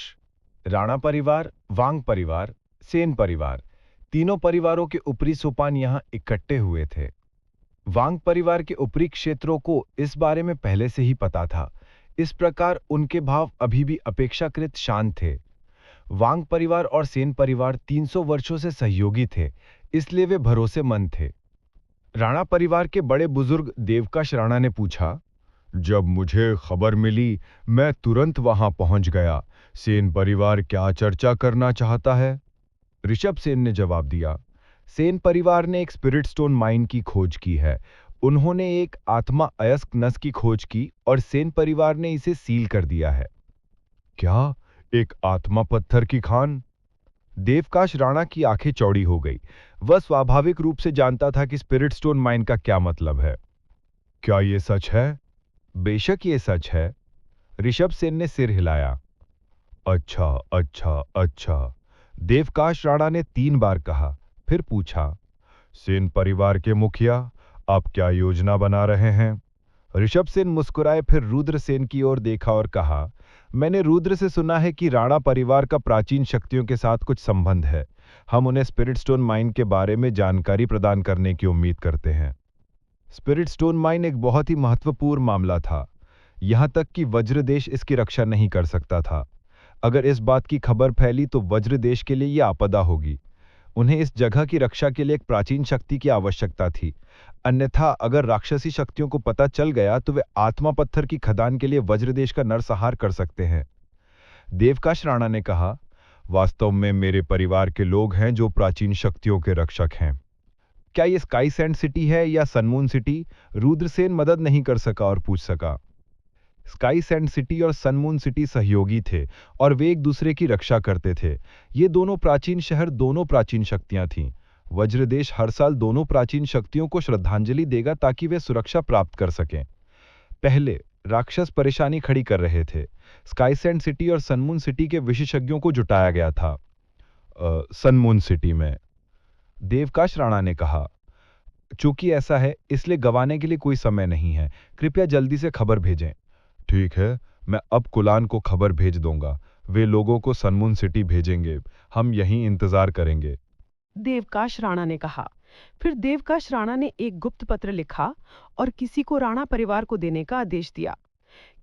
राणा परिवार, वांग परिवार, सेन परिवार, तीनों परिवारों के ऊपरी सोपान यहां इकट्ठे हुए थे। वांग परिवार के ऊपरी क्षेत्रों को इस बारे में पहले से ही पता था। इस प्रकार उनके भाव अभी भी अपेक्षाकृत शांत थे। वांग परिवार और सेन परिवार 300 वर्षों से सहयोगी थे, इसलिए वे भरोसेमंद थे। राणा परिवार के बड़े बुजुर्ग देवकाश राणा ने पूछा, जब मुझे खबर मिली, मैं तुरंत वहां पहुंच गया। सेन परिवार क्या चर्चा करना चाहता है? ऋषभ सेन ने जवाब दिया, सेन परिवार ने एक स्पिरिट स्टोन माइन की खोज की है। उन्होंने एक आत्मा अयस्क नस की खोज की और सेन परिवार ने इसे सील कर दिया है। क्या? एक आत्मा पत्थर की खान? देवकाश राणा की आंखें चौड़ी हो गई। वह स्वाभाविक रूप से जानता था कि स्पिरिट स्टोन माइन का क्या मतलब है। क्या यह सच है? बेशक ये सच है। ऋषभ सेन ने सिर हिलाया। अच्छा, अच्छा, अच्छा। देवकाश राणा ने 3 बार कहा, फिर पूछा, सेन परिवार के मुखिया, आप क्या योजना बना रहे हैं? ऋषभ सेन मुस्कुराए, फिर रुद्र सेन की ओर देखा और कहा, मैंने रुद्र से सुना है कि राणा परिवार का प्राचीन शक्तियों के साथ कुछ संबंध है। हम उन्हें स्पिरिट स्टोन माइन के बारे में जानकारी प्रदान करने की उम्मीद करते हैं। स्पिरिट स्टोन माइन एक बहुत ही महत्वपूर्ण मामला था। यहां तक कि वज्रदेश इसकी रक्षा नहीं कर सकता था। अगर इस बात की खबर फैली तो वज्रदेश के लिए यह आपदा होगी। उन्हें इस जगह की रक्षा के लिए एक प्राचीन शक्ति की आवश्यकता थी। अन्यथा अगर राक्षसी शक्तियों को पता चल गया तो वे आत्मा पत्थर की खदान के लिए वज्रदेश का नरसंहार कर सकते हैं। देवकाश राणा ने कहा, वास्तव में मेरे परिवार के लोग हैं जो प्राचीन शक्तियों के रक्षक हैं। क्या ये स्काई सैंड सिटी है या सनमून सिटी? रुद्रसेन मदद नहीं कर सका और पूछ सका। स्काई सैंड सिटी और सनमून सिटी सहयोगी थे और वे एक दूसरे की रक्षा करते थे। ये दोनों प्राचीन शहर दोनों प्राचीन शक्तियां थीं। वज्रदेश हर साल दोनों प्राचीन शक्तियों को श्रद्धांजलि देगा ताकि वे सुरक्षा प्राप्त कर सकें। पहले राक्षस परेशानी खड़ी कर रहे थे। स्काई सैंड सिटी और सनमून सिटी के विशेषज्ञों को जुटाया गया था। सनमून सिटी में, देवकाश राणा ने कहा, चूंकि ऐसा है इसलिए गंवाने के लिए कोई समय नहीं है। कृपया जल्दी से खबर भेजें। ठीक है, मैं अब कुलान को खबर भेज दूंगा। वे लोगों को सनमून सिटी भेजेंगे। हम यहीं इंतजार करेंगे। देवकाश राणा ने कहा। फिर देवकाश राणा ने एक गुप्त पत्र लिखा और किसी को राणा परिवार को देने का आदेश दिया।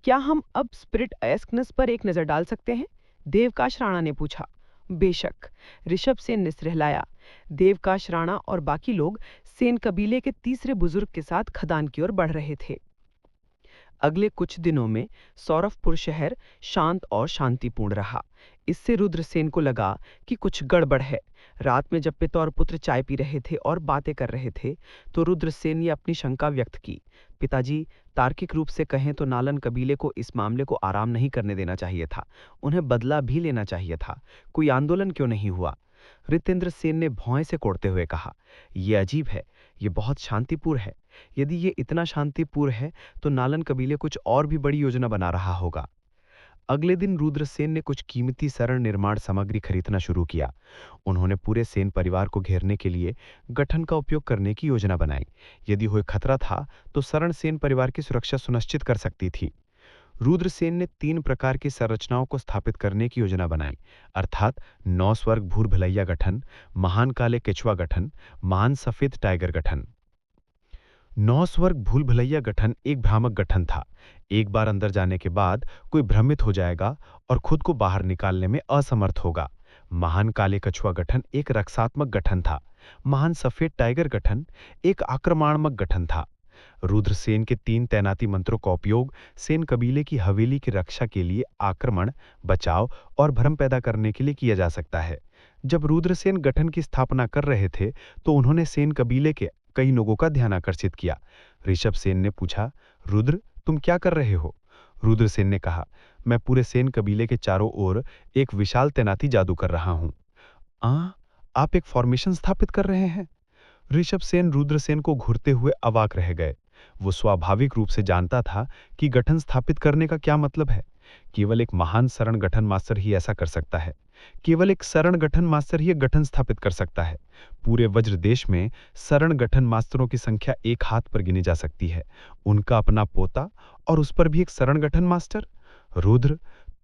क्या हम अब स्पिरिट अयस्कनस पर एक नजर डाल सकते हैं? देवकाश राणा ने पूछा। बेशक, ऋषभ सेन ने सिर हिलाया। देवकाश राणा और बाकी लोग सेन कबीले के तीसरे बुजुर्ग के साथ खदान की ओर बढ़ रहे थे। अगले कुछ दिनों में सौरभपुर शहर शांत और शांतिपूर्ण रहा। इससे रुद्रसेन को लगा कि कुछ गड़बड़ है। रात में जब पिता और पुत्र चाय पी रहे थे और बातें कर रहे थे तो रुद्रसेन ने अपनी शंका व्यक्त की। पिताजी, तार्किक रूप से कहें तो नालन कबीले को इस मामले को आराम नहीं करने देना चाहिए था। उन्हें बदला भी लेना चाहिए था। कोई आंदोलन क्यों नहीं हुआ? रितेंद्र सेन ने भौं से कोड़ते हुए कहा, यह अजीब है, यह बहुत शांतिपूर्ण है। यदि ये इतना शांतिपूर्ण है तो नालन कबीले कुछ और भी बड़ी योजना बना रहा होगा। अगले दिन रुद्रसेन ने कुछ कीमती सरल निर्माण सामग्री खरीदना शुरू किया। उन्होंने पूरे सेन परिवार को घेरने के लिए गठन का उपयोग करने की योजना बनाई। यदि कोई खतरा था तो सरण सेन परिवार की सुरक्षा सुनिश्चित कर सकती थी। रुद्रसेन ने 3 प्रकार की संरचनाओं को स्थापित करने की योजना बनाई, अर्थात 9 स्वर्ग भूर भलैया गठन, महान काले केचुआ गठन, महान सफेद टाइगर गठन। 9 स्वर्ग भूल भुलैया गठन एक भ्रामक गठन था। एक बार अंदर जाने के बाद कोई भ्रमित हो जाएगा और खुद को बाहर निकालने में असमर्थ होगा। महान काले कछुआ गठन एक रक्षात्मक गठन था। महान सफेद टाइगर गठन एक आक्रमणात्मक गठन था। रुद्रसेन के 3 तैनाती मंत्रों का उपयोग सेन कबीले की हवेली की रक्षा के लिए आक्रमण, बचाव और भ्रम पैदा करने के लिए किया जा सकता है। जब रुद्रसेन गठन की स्थापना कर रहे थे तो उन्होंने सेन कबीले के कई लोगों का ध्यान आकर्षित किया। ऋषभ सेन ने पूछा, रुद्र, तुम क्या कर रहे हो? रुद्रसेन ने कहा, मैं पूरे सेन कबीले के चारों ओर एक विशाल तैनाती जादू कर रहा हूं। आप एक फॉर्मेशन स्थापित कर रहे हैं? ऋषभ सेन रुद्रसेन को घूरते हुए अवाक रह गए। वो स्वाभाविक रूप से जानता था कि गठन स्थापित करने का क्या मतलब है। केवल एक महान शरण गठन मास्टर ही ऐसा कर सकता है। केवल एक शरण गठन मास्टर ही गठन स्थापित कर सकता है। पूरे वज्र देश में शरण गठन मास्टरों की संख्या एक हाथ पर गिनी जा सकती है। उनका अपना पोता और उस पर भी एक शरण गठन मास्टर। रुद्र,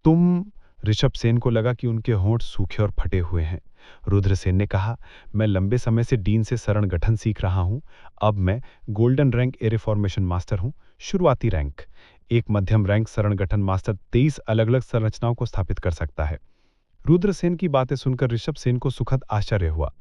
तुम... ऋषभ सेन को लगा कि उनके होंठ सूखे और फटे हुए हैं। रुद्रसेन ने कहा, मैं लंबे समय से डीन से शरण गठन सीख रहा हूं। अब मैं golden rank array formation master हूं, शुरुआती रैंक। एक मध्यम रैंक शरण गठन मास्टर 23 अलग अलग संरचनाओं को स्थापित कर सकता है। रुद्रसेन की बातें सुनकर ऋषभ सेन को सुखद आश्चर्य हुआ।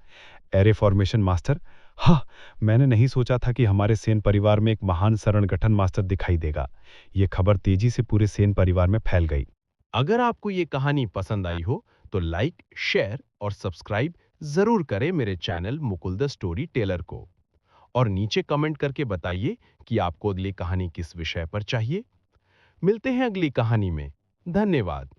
Array formation master? हाँ, मैंने नहीं सोचा था कि हमारे सेन परिवार में एक महान शरण गठन मास्टर दिखाई देगा। यह खबर तेजी से पूरे सेन परिवार में फैल गई। अगर आपको ये कहानी पसंद आई हो तो लाइक, शेयर और सब्सक्राइब जरूर करें मेरे channel Mukul the story teller को, और नीचे कमेंट करके बताइए कि आपको अगली कहानी किस विषय पर चाहिए। मिलते हैं अगली कहानी में। धन्यवाद।